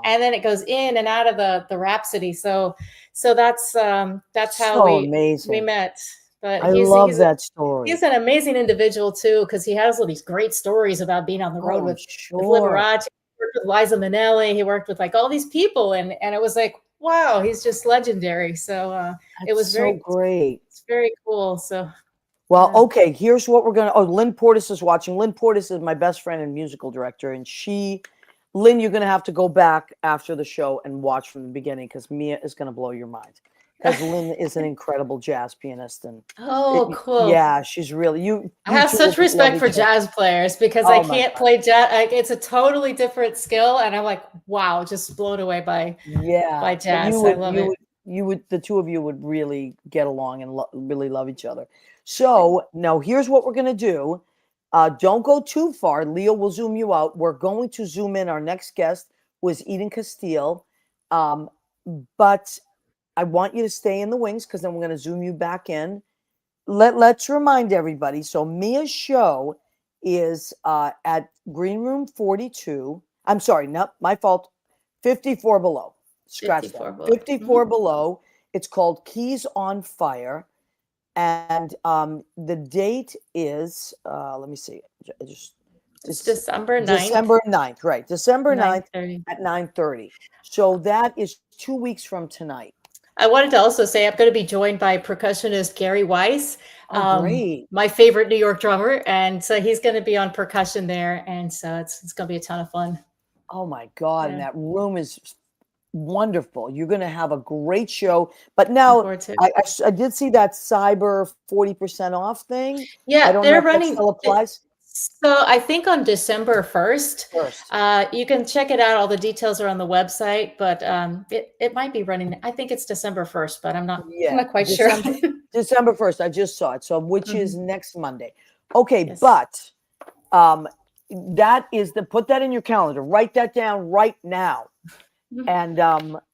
and then it goes in and out of the Rhapsody. So that's how So amazing. we met. But I love that story. He's an amazing individual too, because he has all these great stories about being on the road with Liberace. He worked with Liza Minnelli. He worked with like all these people, and it was like, wow, he's just legendary. So it was so great. It's very cool. So. Well, okay, here's what we're going to, Lynn Portis is watching. Lynn Portis is my best friend and musical director. And Lynn, you're going to have to go back after the show and watch from the beginning because Mia is going to blow your mind. Because Lynn is an incredible jazz pianist. And cool. Yeah, she's really, I have such respect for jazz players because I can't play jazz. It's a totally different skill. And I'm like, wow, just blown away by jazz. I love it. The two of you would really get along and really love each other. So now here's what we're going to do. Don't go too far. Leo will zoom you out. We're going to zoom in. Our next guest was Eden Castile. But I want you to stay in the wings because then we're going to zoom you back in. Let's remind everybody. So Mia's show is at Green Room 42. I'm sorry, no, my fault. 54 Below. Scratch 54 that. Below. 54 Below. It's called Keys on Fire. And the date is, let me see. It's December 9th. December 9th, right. December 9th at 9:30. So that is 2 weeks from tonight. I wanted to also say I'm going to be joined by percussionist Gary Weiss, great. My favorite New York drummer. And so he's going to be on percussion there. And so it's going to be a ton of fun. Oh, my God. Yeah. And that room is wonderful. You're going to have a great show. But now I did see that Cyber 40% off thing. Yeah, I don't know if that still applies. So I think on December 1st, you can check it out. All the details are on the website, but it might be running. I think it's December 1st, but I'm not quite sure. December 1st. I just saw it. So which is next Monday. Okay. Yes. But that is put that in your calendar. Write that down right now. And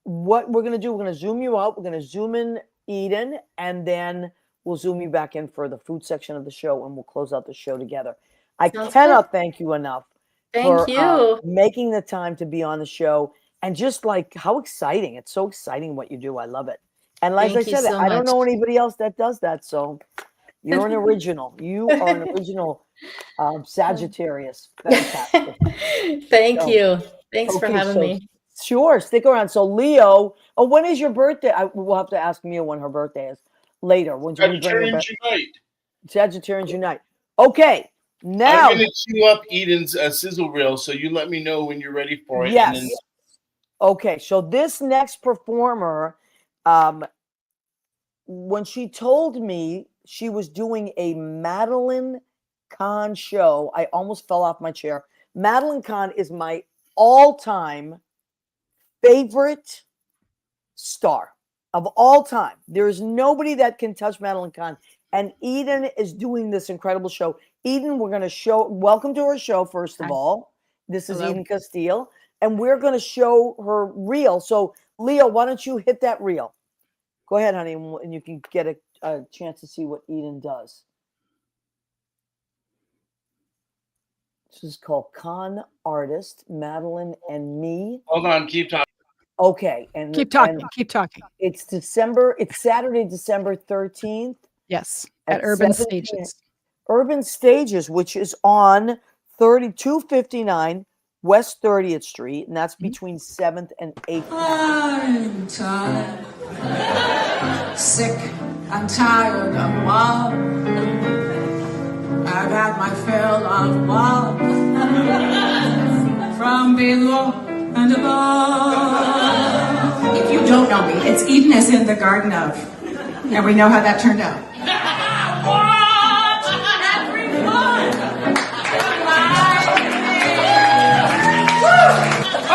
what we're going to do, we're going to zoom you out. We're going to zoom in Eden, and then we'll zoom you back in for the food section of the show, and we'll close out the show together. I cannot thank you enough for making the time to be on the show, and just like how exciting. It's so exciting what you do. I love it. And like I said, I don't know anybody else that does that. So you're an original. You are an original Sagittarius. Fantastic. Thank you. Thanks for having me. Sure, stick around. So Leo, when is your birthday? We'll have to ask Mia when her birthday is later. When Sagittarians Unite. Sagittarians Unite. Okay, now I'm going to queue up Eden's sizzle reel, so you let me know when you're ready for it. Yes. And then... Okay, so this next performer, when she told me she was doing a Madeline Kahn show, I almost fell off my chair. Madeline Kahn is my all-time favorite star of all time. There is nobody that can touch Madeline Kahn. And Eden is doing this incredible show. Eden, we're going to welcome to her show, first of all. This is Eden Castile. And we're going to show her reel. So, Leo, why don't you hit that reel? Go ahead, honey, and you can get a chance to see what Eden does. This is called KAHN Artist, Madeline and Me. Hold on, keep talking. Okay, and keep talking. Keep talking. It's Saturday, December 13th. Yes, at Urban Stages. Urban Stages, which is on 3259 West 30th Street, and that's Mhm. between 7th and 8th. I'm tired, sick and tired of love. I've had my fill of love from below and above. If you don't know me, it's Eden as in the Garden of. And we know how that turned out. Watch everyone.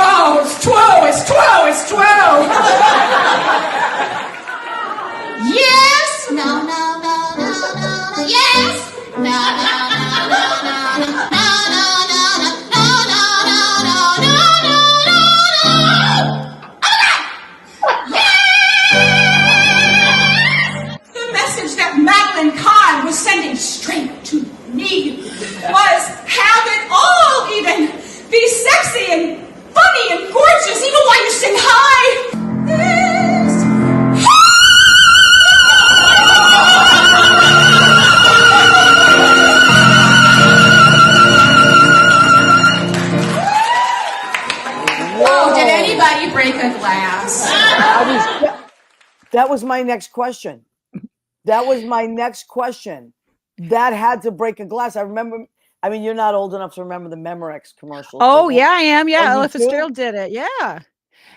Oh, it's 12, it's 12, it's 12. Yes. No, no, no, no, no, no. Yes. No, no, no, no, no, no. No, no, no, no, no, no, no, no, no, no, no. The message that Madeline Kahn was sending straight to me was have it all, Eden. Be sexy and funny and gorgeous even while you sing high. This Whoa, did anybody break a glass? That was my next question. That was my next question. That had to break a glass. I remember. I mean, you're not old enough to remember the Memorex commercials. Oh, but yeah, I am. Yeah, Oh, you Ella too? Fitzgerald did it. Yeah.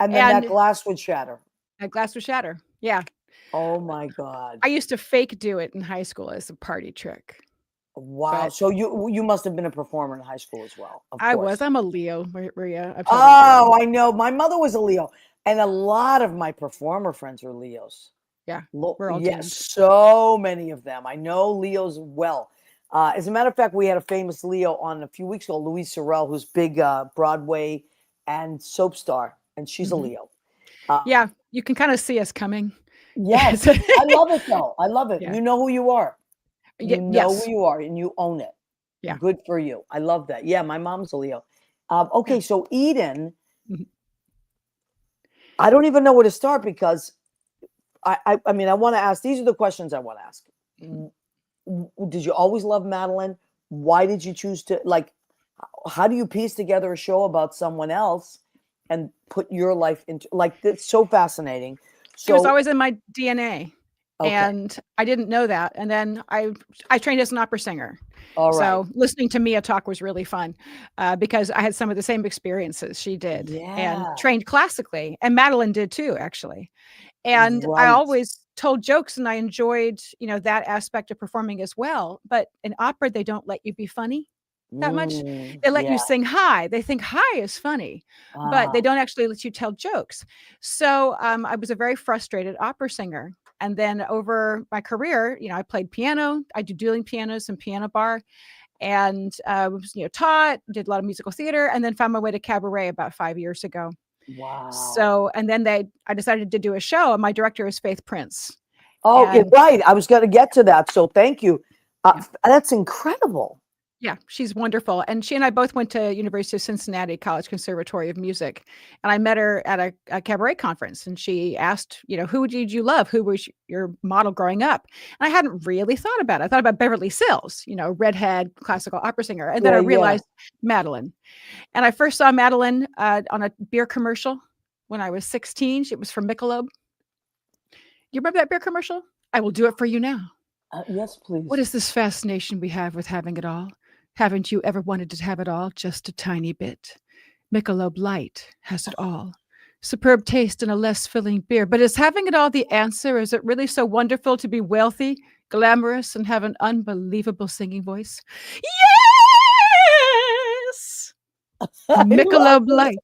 and then that and- glass would shatter. That glass would shatter. Yeah. Oh my God! I used to fake do it in high school as a party trick. Wow. but- So you must have been a performer in high school as well. Of I course. was. I'm a Leo, Maria. I'm totally Oh, Leo. I know. My mother was a Leo, and a lot of my performer friends are Leos. Yeah, we're all yes, doomed. so many of them. I know Leos well. As a matter of fact, we had a famous Leo on a few weeks ago, Louise Sorrell, who's big Broadway and soap star, and she's a Mhm. Leo. Yeah, you can kind of see us coming. Yes, I love it though. I love it. Yeah. You know who you are. You know Yes. who you are, and you own it. Yeah. Good for you. I love that. Yeah, my mom's a Leo. Okay, so Eden, Mhm. I don't even know where to start because I mean, I want to ask. These are the questions I want to ask. Did you always love Madeline? Why did you choose to like? How do you piece together a show about someone else and put your life into like? It's so fascinating. It was So always in my DNA. okay, And I didn't know that. And then I trained as an opera singer. all right. So listening to Mia talk was really fun because I had some of the same experiences she did and Yeah. trained classically. And Madeline did too, actually. And I Right. always told jokes and I enjoyed, that aspect of performing as well. But in opera, they don't let you be funny that much. They let you yeah. sing high. They think high is funny, but they don't actually let you tell jokes. So I was a very frustrated opera singer. And then over my career, I played piano. I do dueling pianos and piano bar, and was taught, did a lot of musical theater, and then found my way to cabaret about 5 years ago. Wow. So, and then I decided to do a show, and my director is Faith Prince. Oh, and- right. I was going to get to that. So thank you. Yeah. That's incredible. Yeah, she's wonderful. And she and I both went to University of Cincinnati College Conservatory of Music. And I met her at a cabaret conference. And she asked, who did you love? Who was your model growing up? And I hadn't really thought about it. I thought about Beverly Sills, redhead classical opera singer. And then I Yeah, yeah. realized Madeline. And I first saw Madeline on a beer commercial when I was 16. It was from Michelob. You remember that beer commercial? I will do it for you now. Yes, please. What is this fascination we have with having it all? Haven't you ever wanted to have it all just a tiny bit? Michelob Light has it all. Superb taste and a less filling beer. But is having it all the answer? Is it really so wonderful to be wealthy, glamorous, and have an unbelievable singing voice? Yes! Michelob Light.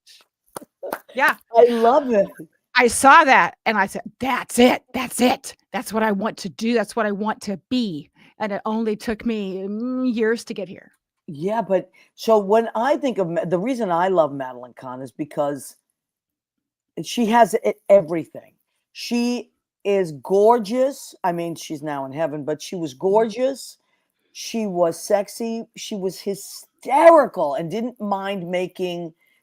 Yeah. I love it. I saw that and I said, that's it. That's it. That's what I want to do. That's what I want to be. And it only took me years to get here. Yeah, but so when I think of the reason I love Madeline Kahn is because she has everything. She is gorgeous. I mean, she's now in heaven, but she was gorgeous. She was sexy. She was hysterical and didn't mind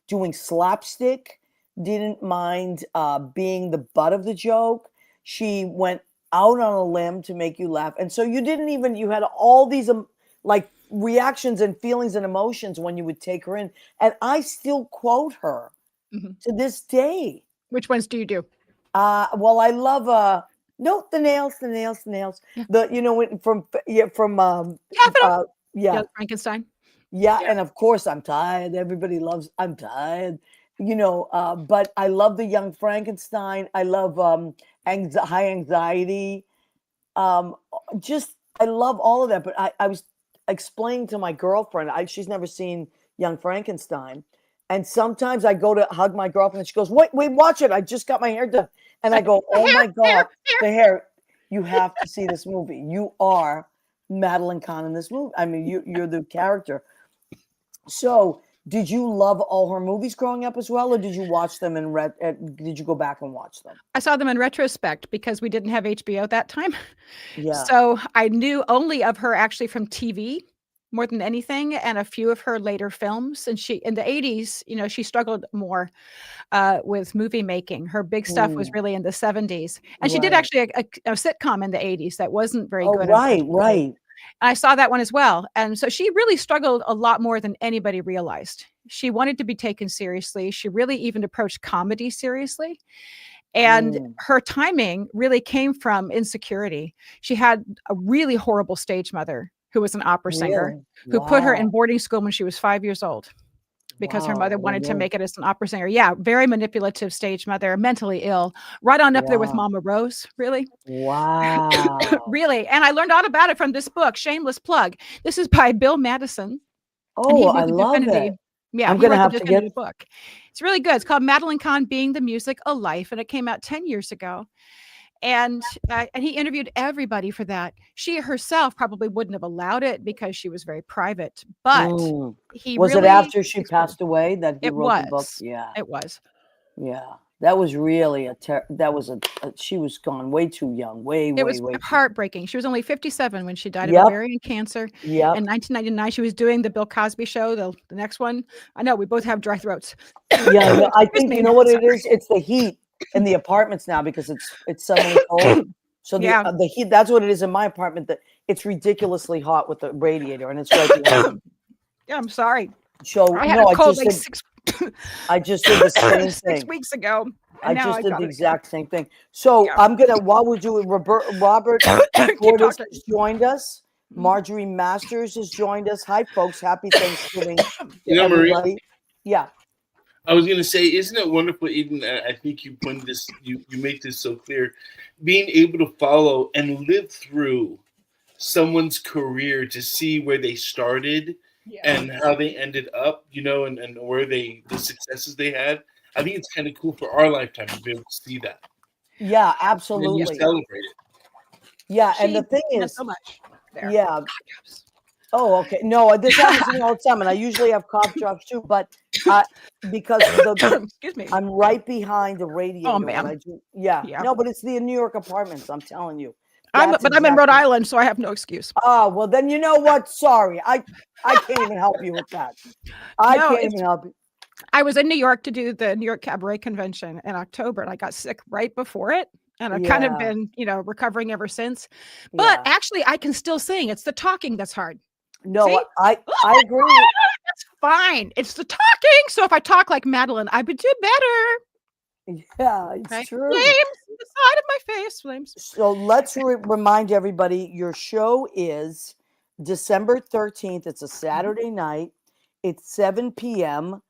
doing slapstick, didn't mind being the butt of the joke. She went out on a limb to make you laugh. And so you had all these like reactions and feelings and emotions when you would take her in. And I still quote her to this day. Which ones do you do? Well, I love no, the nails. Yeah. From Frankenstein. Yeah, and of course I'm tired. Everybody loves I'm tired. But I love the Young Frankenstein. I love high anxiety. I love all of that. But I was explaining to my girlfriend, she's never seen Young Frankenstein. And sometimes I go to hug my girlfriend and she goes, wait, watch it. I just got my hair done. And I go, oh my God, the hair. You have to see this movie. You are Madeline Kahn in this movie. I mean, you're the character. So did you love all her movies growing up as well? Or did you watch them did you go back and watch them? I saw them in retrospect because we didn't have HBO at that time. Yeah. So I knew only of her actually from TV more than anything, and a few of her later films. And she, in the 80s, she struggled more with movie making. Her big stuff was really in the 70s. And she did actually a sitcom in the 80s that wasn't very good. Right. And I saw that one as well. And so she really struggled a lot more than anybody realized. She wanted to be taken seriously. She really even approached comedy seriously. And her timing really came from insecurity. She had a really horrible stage mother who was an opera singer, who put her in boarding school when she was 5 years old because her mother wanted to make it as an opera singer. Yeah, very manipulative stage mother, mentally ill, right on up there with Mama Rose, really. Wow. Really. And I learned all about it from this book, shameless plug. This is by Bill Madison. Oh, I love it. Yeah, I'm going to have to get the book. It's really good. It's called Madeline Kahn, Being the Music, a Life, and it came out 10 years ago. And he interviewed everybody for that. She herself probably wouldn't have allowed it because she was very private. But he was really it after she passed away that he wrote the book? Yeah, it was. Yeah, that was really she was gone way too young. It was heartbreaking. She was only 57 when she died of ovarian cancer. Yeah. In 1999, she was doing the Bill Cosby show, the next one. I know we both have dry throats. Yeah, no, I think you know what it is. It's the heat in the apartments now because it's suddenly cold. So the heat, that's what it is in my apartment, that it's ridiculously hot with the radiator and it's right behind. Yeah, I'm sorry. So I had a cold I just did the same thing 6 weeks ago. I just did the exact same thing. So I'm gonna, while we're doing, Robert Cordes has joined us. Marjorie Masters has joined us. Hi, folks. Happy Thanksgiving to everybody. Marie, yeah. I was going to say, isn't it wonderful, Eden? I think you put this, you make this so clear, being able to follow and live through someone's career to see where they started and how they ended up, and where the successes they had. I think it's kind of cool for our lifetime to be able to see that. Yeah, absolutely. And you celebrate it. Yeah, and the thing is, so much there. Yeah. Oh, okay. No, this happens to me all the time, and I usually have cough drops too. But because excuse me, I'm right behind the radiator. Oh, man. No, but it's the New York apartments. I'm telling you. I'm in Rhode Island, so I have no excuse. Oh, well, then you know what? Sorry, I can't even help you with that. I can't even help you. I was in New York to do the New York Cabaret Convention in October, and I got sick right before it. And I've kind of been, recovering ever since. But actually, I can still sing. It's the talking that's hard. No, see? I agree. That's fine. It's the talking. So if I talk like Madeline, I would do better. Yeah, it's true. Flames on the side of my face. Flames. So let's remind everybody, your show is December 13th. It's a Saturday night. It's 7 p.m.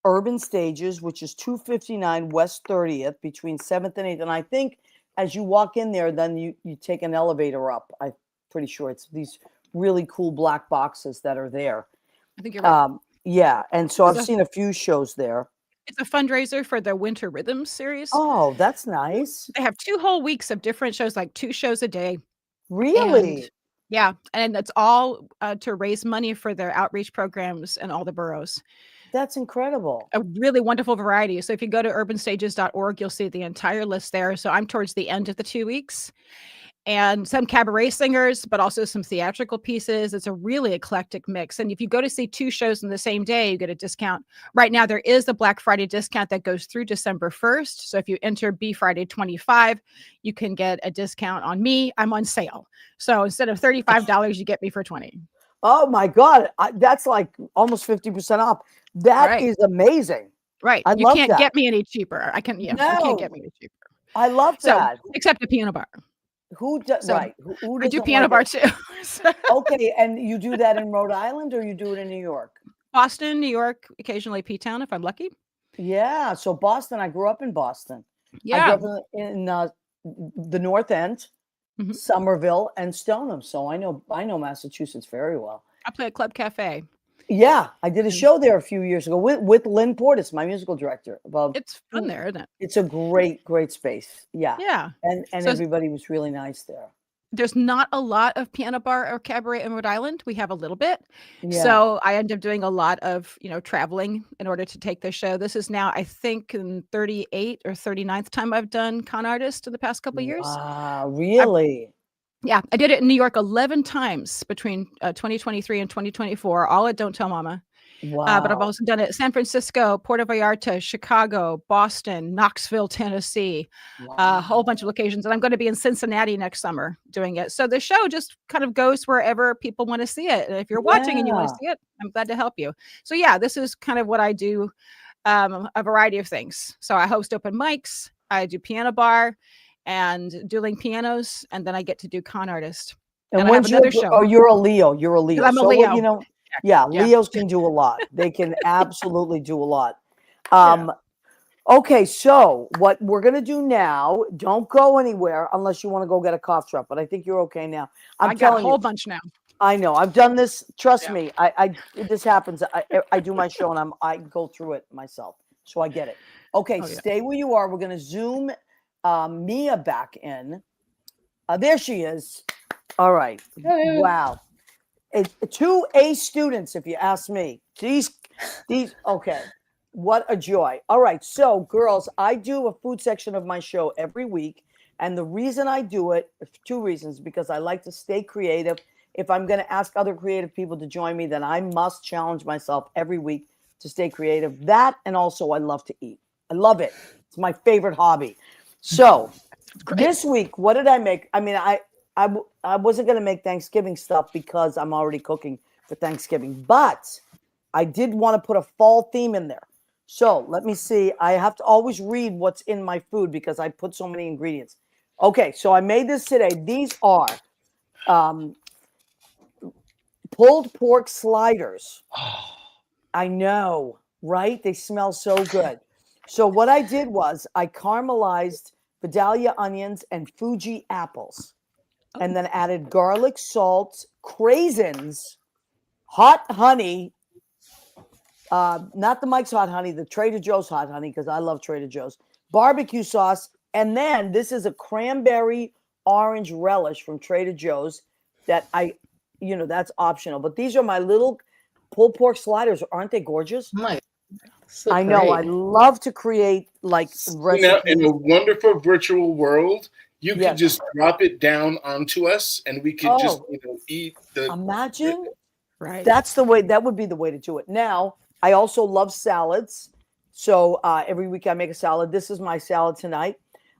Urban Stages, which is 259 West 30th, between 7th and 8th. And I think as you walk in there, then you take an elevator up. I'm pretty sure it's these really cool black boxes that are there. I think you're right. Yeah. And so I've seen a few shows there. It's a fundraiser for the Winter Rhythms series. Oh, that's nice. They have 2 whole weeks of different shows, like 2 shows a day. Really? And it's all to raise money for their outreach programs in all the boroughs. That's incredible. A really wonderful variety. So if you go to urbanstages.org, you'll see the entire list there. So I'm towards the end of the 2 weeks. And some cabaret singers, but also some theatrical pieces. It's a really eclectic mix. And if you go to see 2 shows in the same day, you get a discount. Right now, there is a Black Friday discount that goes through December 1st. So if you enter B Friday 25, you can get a discount on me. I'm on sale. So instead of $35, you get me for $20. Oh my God. That's like almost 50% off. That is Right. amazing. Right. I You love can't that. get me any cheaper. You can't get No, me any cheaper. I love So, that. except the piano bar. Who does, So, right. Who I do doesn't piano like bar it? too. So, Okay. And you do that in Rhode Island or you do it in New York? Boston, New York, occasionally P-Town if I'm lucky. Yeah. So Boston, I grew up in Boston. I grew Yeah. up in the North End, Mhm. Somerville, and Stoneham. So I know Massachusetts very well. I play at Club Cafe. Yeah, I did a And show there a few years ago with Lynn Portis, my musical director. About it's fun there, isn't it? it's a great space. Yeah, Yeah. and So everybody was really nice there. there's not a lot of piano bar or cabaret in Rhode Island. We have a little bit. Yeah. So I end up doing a lot of, traveling in order to take this show. This is now, I think, in 38 or 39th time I've done Con Artist in the past couple of years. Wow, really? Yeah, I did it in New York 11 times between 2023 and 2024, all at Don't Tell Mama. But I've Wow. also done it San Francisco, Puerto Vallarta, Chicago, Boston, Knoxville, Tennessee, a whole bunch of locations. And I'm going to be in Cincinnati next summer doing it. So the show just kind of goes wherever people want to see it. And if you're watching and you want to see it, I'm glad to help you. So yeah, this is kind of what I do, a variety of things. So I host open mics, I do piano bar and dueling pianos, and then I get to do Con Artist. And I have when's another show. Oh, you're a Leo. You're a Leo. I'm a So Leo. yeah, Yeah. Leos can do a lot. They can absolutely do a lot. Yeah. Okay, so what we're gonna do now? Don't go anywhere unless you want to go get a cough drop. But I think you're okay now. I got a whole bunch now. I know. I've done this. Trust me. This happens. I do my show and I go through it myself, so I get it. Okay, stay where you are. We're gonna zoom Mia back in. There she is. All right. Hello. Wow. Two A students, if you ask me. These. Okay. What a joy. All right. So, girls, I do a food section of my show every week. And the reason I do it, two reasons, because I like to stay creative. If I'm going to ask other creative people to join me, then I must challenge myself every week to stay creative. That, and also I love to eat. I love it. It's my favorite hobby. So this week, what did I make? I mean, I wasn't going to make Thanksgiving stuff because I'm already cooking for Thanksgiving, but I did want to put a fall theme in there. So let me see. I have to always read what's in my food because I put so many ingredients. Okay, so I made this today. These are pulled pork sliders. I know, right? They smell so good. So what I did was I caramelized Vidalia onions and Fuji apples, and then added garlic, salt, craisins, hot honey. Not the Mike's hot honey, the Trader Joe's hot honey, because I love Trader Joe's. Barbecue sauce. And then this is a cranberry orange relish from Trader Joe's that that's optional. But these are my little pulled pork sliders. Aren't they gorgeous? So I know. I great. love to create recipes. In a wonderful virtual world, you Yes. could just drop it down onto us and we could just eat the Imagine. Right. That would be the way to do it. Now, I also love salads. So every week I make a salad. This is my salad tonight.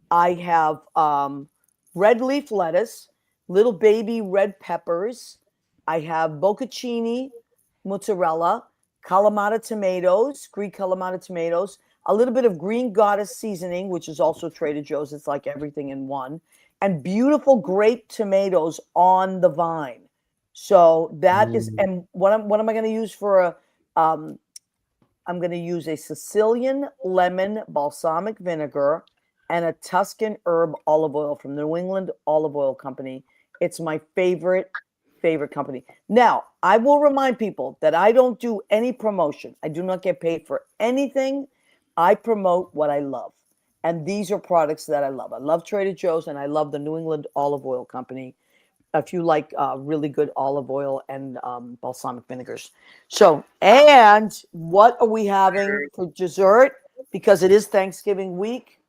I have red leaf lettuce, little baby red peppers. I have bocconcini, mozzarella, Kalamata tomatoes, Greek Kalamata tomatoes, a little bit of green goddess seasoning, which is also Trader Joe's. It's like everything in one, and beautiful grape tomatoes on the vine. So that is, and what am I going to use for a? I'm going to use a Sicilian lemon balsamic vinegar and a Tuscan herb olive oil from the New England Olive Oil Company. It's my favorite company. Now, I will remind people that I don't do any promotion. I do not get paid for anything. I promote what I love. And these are products that I love. I love Trader Joe's and I love the New England Olive Oil Company. If you like really good olive oil and balsamic vinegars. So, and what are we having for dessert? Because it is Thanksgiving week.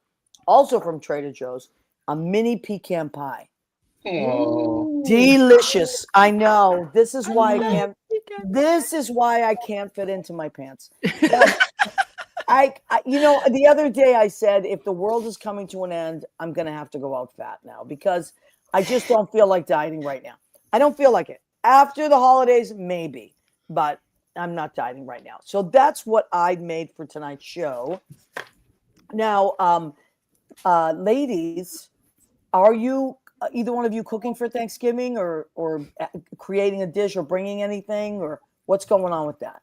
Also from Trader Joe's, a mini pecan pie. Oh, Delicious. I know. This is why I can't. This is why I can't fit into my pants. I the other day I said, if the world is coming to an end, I'm going to have to go out fat now because I just don't feel like dieting right now. I don't feel like it. after the holidays, maybe, but I'm not dieting right now. So that's what I made for tonight's show. Now, ladies, are you either one of you cooking for Thanksgiving or creating a dish or bringing anything, or what's going on with that?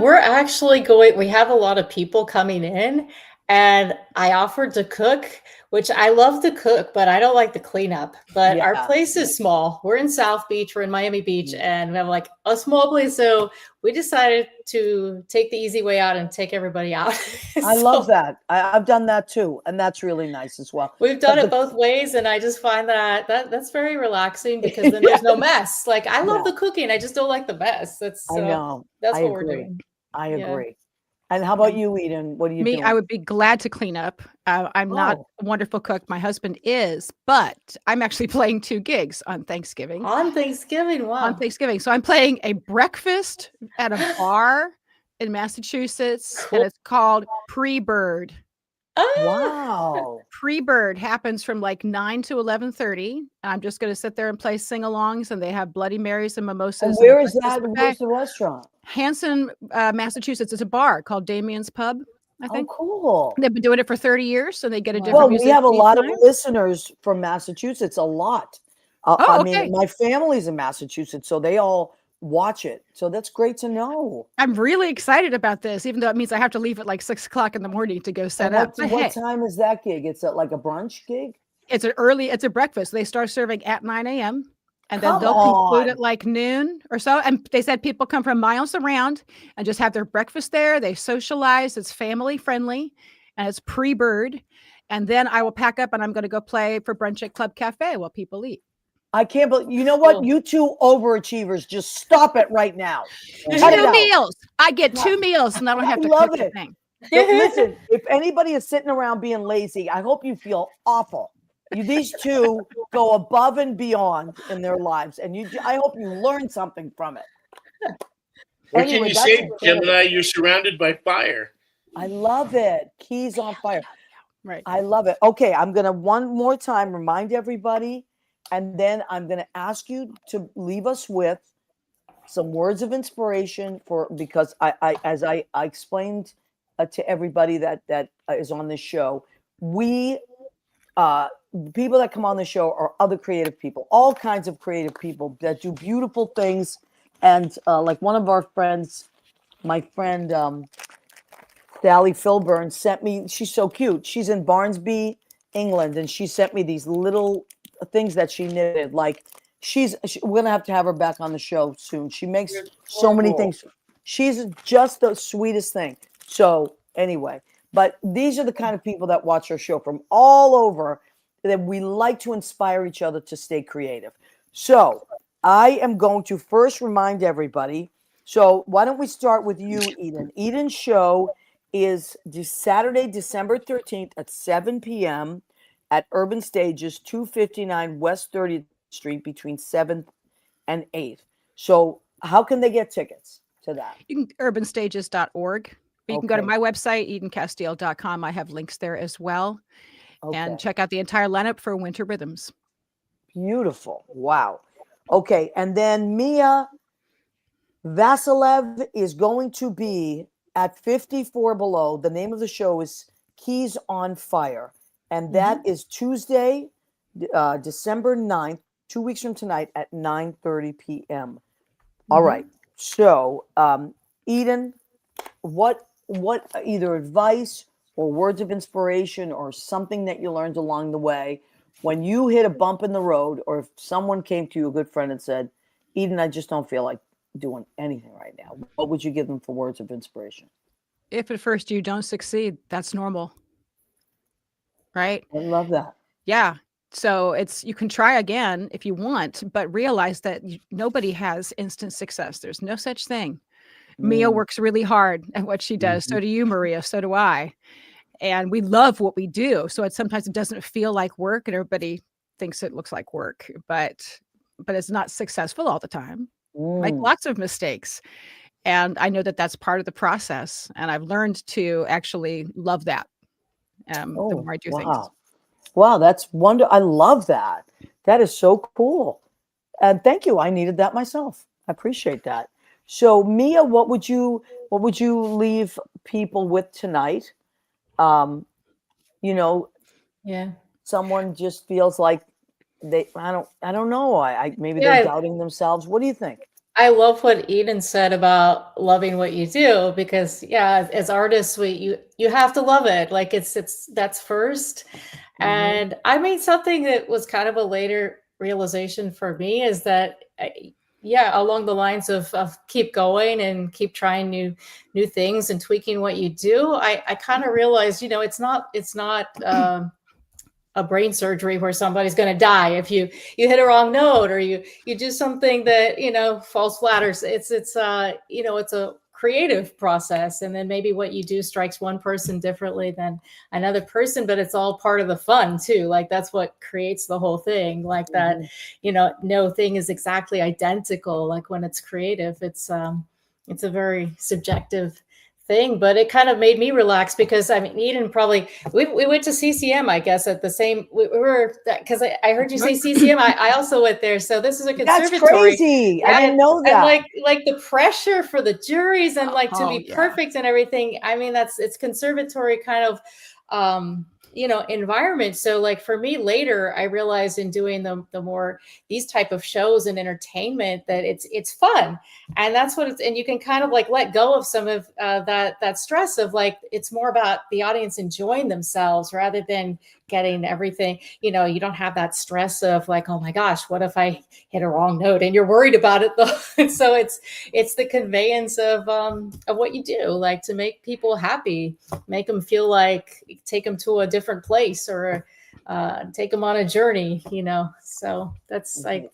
We're actually we have a lot of people coming in, and I offered to cook, which I love to cook, but I don't like to clean up. But our Yeah. place is small. We're in South Beach, we're in Miami Beach, and we have like a small place. So we decided to take the easy way out and take everybody out. I love that. I've done that too, and that's really nice as well. We've done it both ways, and I just find that's very relaxing because then there's no mess. Like I love the cooking, I just don't like the mess. That's I know. that's what we're doing. I agree. And how about you, Eden? What are you doing? I would be glad to clean up. I'm not a wonderful cook. My husband is, but I'm actually playing 2 gigs on Thanksgiving. On Thanksgiving, wow. On Thanksgiving. So I'm playing a breakfast at a bar in Massachusetts, and it's called Pre-Bird. Wow. Pre-Bird happens from like 9 to 11:30. I'm just going to sit there and play sing-alongs, and they have Bloody Marys and mimosas. And where is that? Where's the restaurant? Hanson, Massachusetts. It's a bar called Damien's Pub, I think. Oh, cool. They've been doing it for 30 years, so they get a different Well, music we have a lot of time. listeners from Massachusetts, a lot. I mean, my family's in Massachusetts, so they all watch it. So that's great to know. I'm really excited about this, even though it means I have to leave at like 6 o'clock in the morning to go set up. What time is that gig? It's like a brunch gig? It's a breakfast. They start serving at 9 a.m. and then they'll conclude at like noon or so. And they said people come from miles around and just have their breakfast there. They socialize. It's family friendly, and it's pre-bird. And then I will pack up and I'm going to go play for brunch at Club Cafe while people eat. I can't believe, you know what? You two overachievers, just stop it right now. 2 meals. I get 2 meals and I don't have to cook a thing. So listen, if anybody is sitting around being lazy, I hope you feel awful. These two go above and beyond in their lives, and I hope you learn something from it. What can you say, Gemini? You're surrounded by fire. I love it. Keys on fire. Right. I love it. Okay, I'm going to one more time remind everybody, and then I'm going to ask you to leave us with some words of inspiration because as I explained to everybody that is on this show, people that come on the show are other creative people, all kinds of creative people that do beautiful things. And like one of our friends, my friend Sally Filburn sent me, she's so cute. She's in Barnsley, England, and she sent me these little things that she knitted. Like we're going to have her back on the show soon. She makes so many things. She's just the sweetest thing. So anyway, but these are the kind of people that watch our show from all over, that we like to inspire each other to stay creative. So I am going to first remind everybody. So why don't we start with you, Eden? Eden's show is Saturday, December 13th at 7 p.m. at Urban Stages, 259 West 30th Street, between 7th and 8th. So how can they get tickets to that? You can urbanstages.org. But you can go to my website, edencastile.com. I have links there as well. And check out the entire lineup for Winter Rhythms. Beautiful. Wow. Okay. And then Mia Vasilev is going to be at 54 Below. The name of the show is Keys on Fire. And that is Tuesday, December 9th, 2 weeks from tonight at 9:30 p.m. All right. So, Eden, what either advice or words of inspiration or something that you learned along the way when you hit a bump in the road, or if someone came to you, a good friend, and said, Eden, I just don't feel like doing anything right now, what would you give them for words of inspiration? If at first you don't succeed, that's normal. Right? I love that. Yeah. So you can try again if you want, but realize that nobody has instant success. There's no such thing. Mia works really hard at what she does. So do you, Maria. So do I. And we love what we do. So sometimes it doesn't feel like work, and everybody thinks it looks like work, but it's not successful all the time. Make lots of mistakes. And I know that that's part of the process. And I've learned to actually love that the more I do things. Wow, that's wonderful. I love that. That is so cool. And thank you. I needed that myself. I appreciate that. So Mia, what would you leave people with tonight? You know, Yeah. someone just feels like I don't know. Maybe Yeah, they're doubting themselves. What do you think? I love what Eden said about loving what you do, because yeah, as artists, you have to love it. Like that's first. And I made something that was kind of a later realization for me, is that yeah, along the lines of keep going and keep trying new things and tweaking what you do. I kind of realized, it's not a brain surgery where somebody's going to die if you hit a wrong note, or you do something that falls flat, or it's a creative process, and then maybe what you do strikes one person differently than another person, but it's all part of the fun too. Like that's what creates the whole thing, like that no thing is exactly identical. Like when it's creative, it's a very subjective thing, but it kind of made me relax, because I mean, Eden probably we went to CCM, I guess, at the same we were, because I heard you say CCM. I also went there, so this is a conservatory. That's crazy. I didn't know that. And like the pressure for the juries and like to be perfect and everything. I mean, it's conservatory kind of environment. So like for me later, I realized in doing the more these type of shows and entertainment that it's fun, and that's what it's, and you can kind of like let go of some of that stress of like, it's more about the audience enjoying themselves rather than getting everything, you don't have that stress of like, oh my gosh, what if I hit a wrong note, and you're worried about it though. So it's the conveyance of what you do, like to make people happy, make them feel like, take them to a different place, or take them on a journey, so that's like,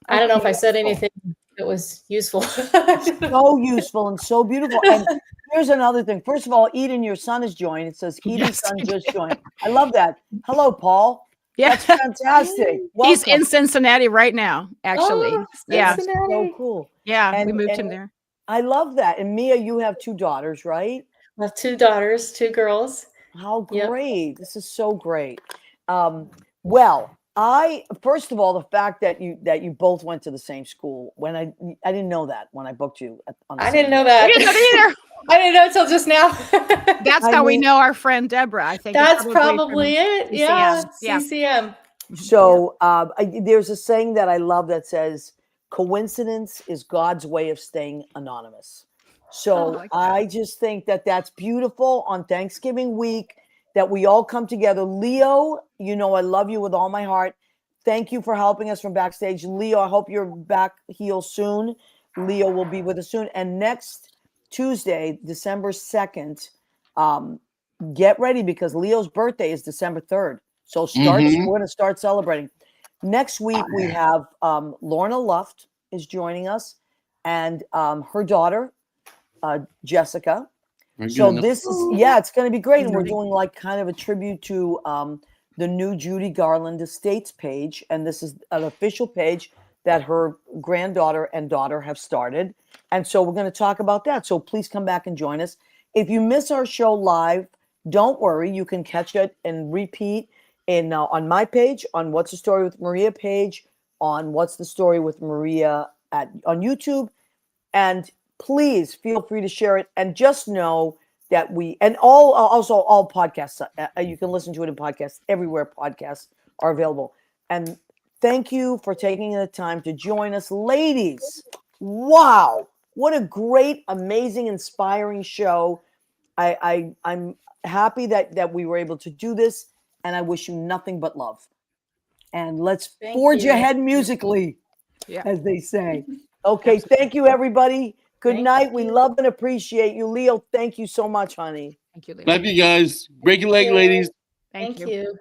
I don't know if I said anything that was useful. So useful and so beautiful. And here's another thing. First of all, Eden, your son has joined. It says Eden's son just joined. I love that. Hello, Paul. Yeah. That's fantastic. He's in Cincinnati right now, actually. Yeah. That's so cool. Yeah, we moved him there. I love that. And Mia, you have 2 daughters, right? I have 2 daughters, 2 girls. How great. Yep. This is so great. Well, first of all, the fact that you both went to the same school, when I didn't know that when I booked you. I didn't know that. I didn't know that either. I didn't know until just now. That's how we know our friend Deborah. I think that's probably it. CCM. Yeah, CCM. So there's a saying that I love that says, "Coincidence is God's way of staying anonymous." So I just think that that's beautiful on Thanksgiving week, that we all come together. Leo, I love you with all my heart. Thank you for helping us from backstage. Leo, I hope you're back heel soon. Leo will be with us soon. And next Tuesday, December 2nd, get ready, because Leo's birthday is December 3rd. So we're going to start celebrating. Next week, we have Lorna Luft is joining us, and her daughter, Jessica. So this is, it's going to be great. And we're doing like kind of a tribute to the new Judy Garland Estates page. And this is an official page that her granddaughter and daughter have started. And so we're going to talk about that. So please come back and join us. If you miss our show live, don't worry. You can catch it and repeat on my page, on What's the Story with Maria page, on What's the Story with Maria on YouTube. And please feel free to share it, and just know that all podcasts, you can listen to it in podcasts everywhere podcasts are available. And thank you for taking the time to join us, ladies. Wow, what a great, amazing, inspiring show. I'm happy that we were able to do this, and I wish you nothing but love. And let's forge ahead musically, as they say. Okay, thank you, everybody. Good night. We love and appreciate you. Leo, thank you so much, honey. Thank you, Leo. Love you guys. Break your leg, ladies. Thank you.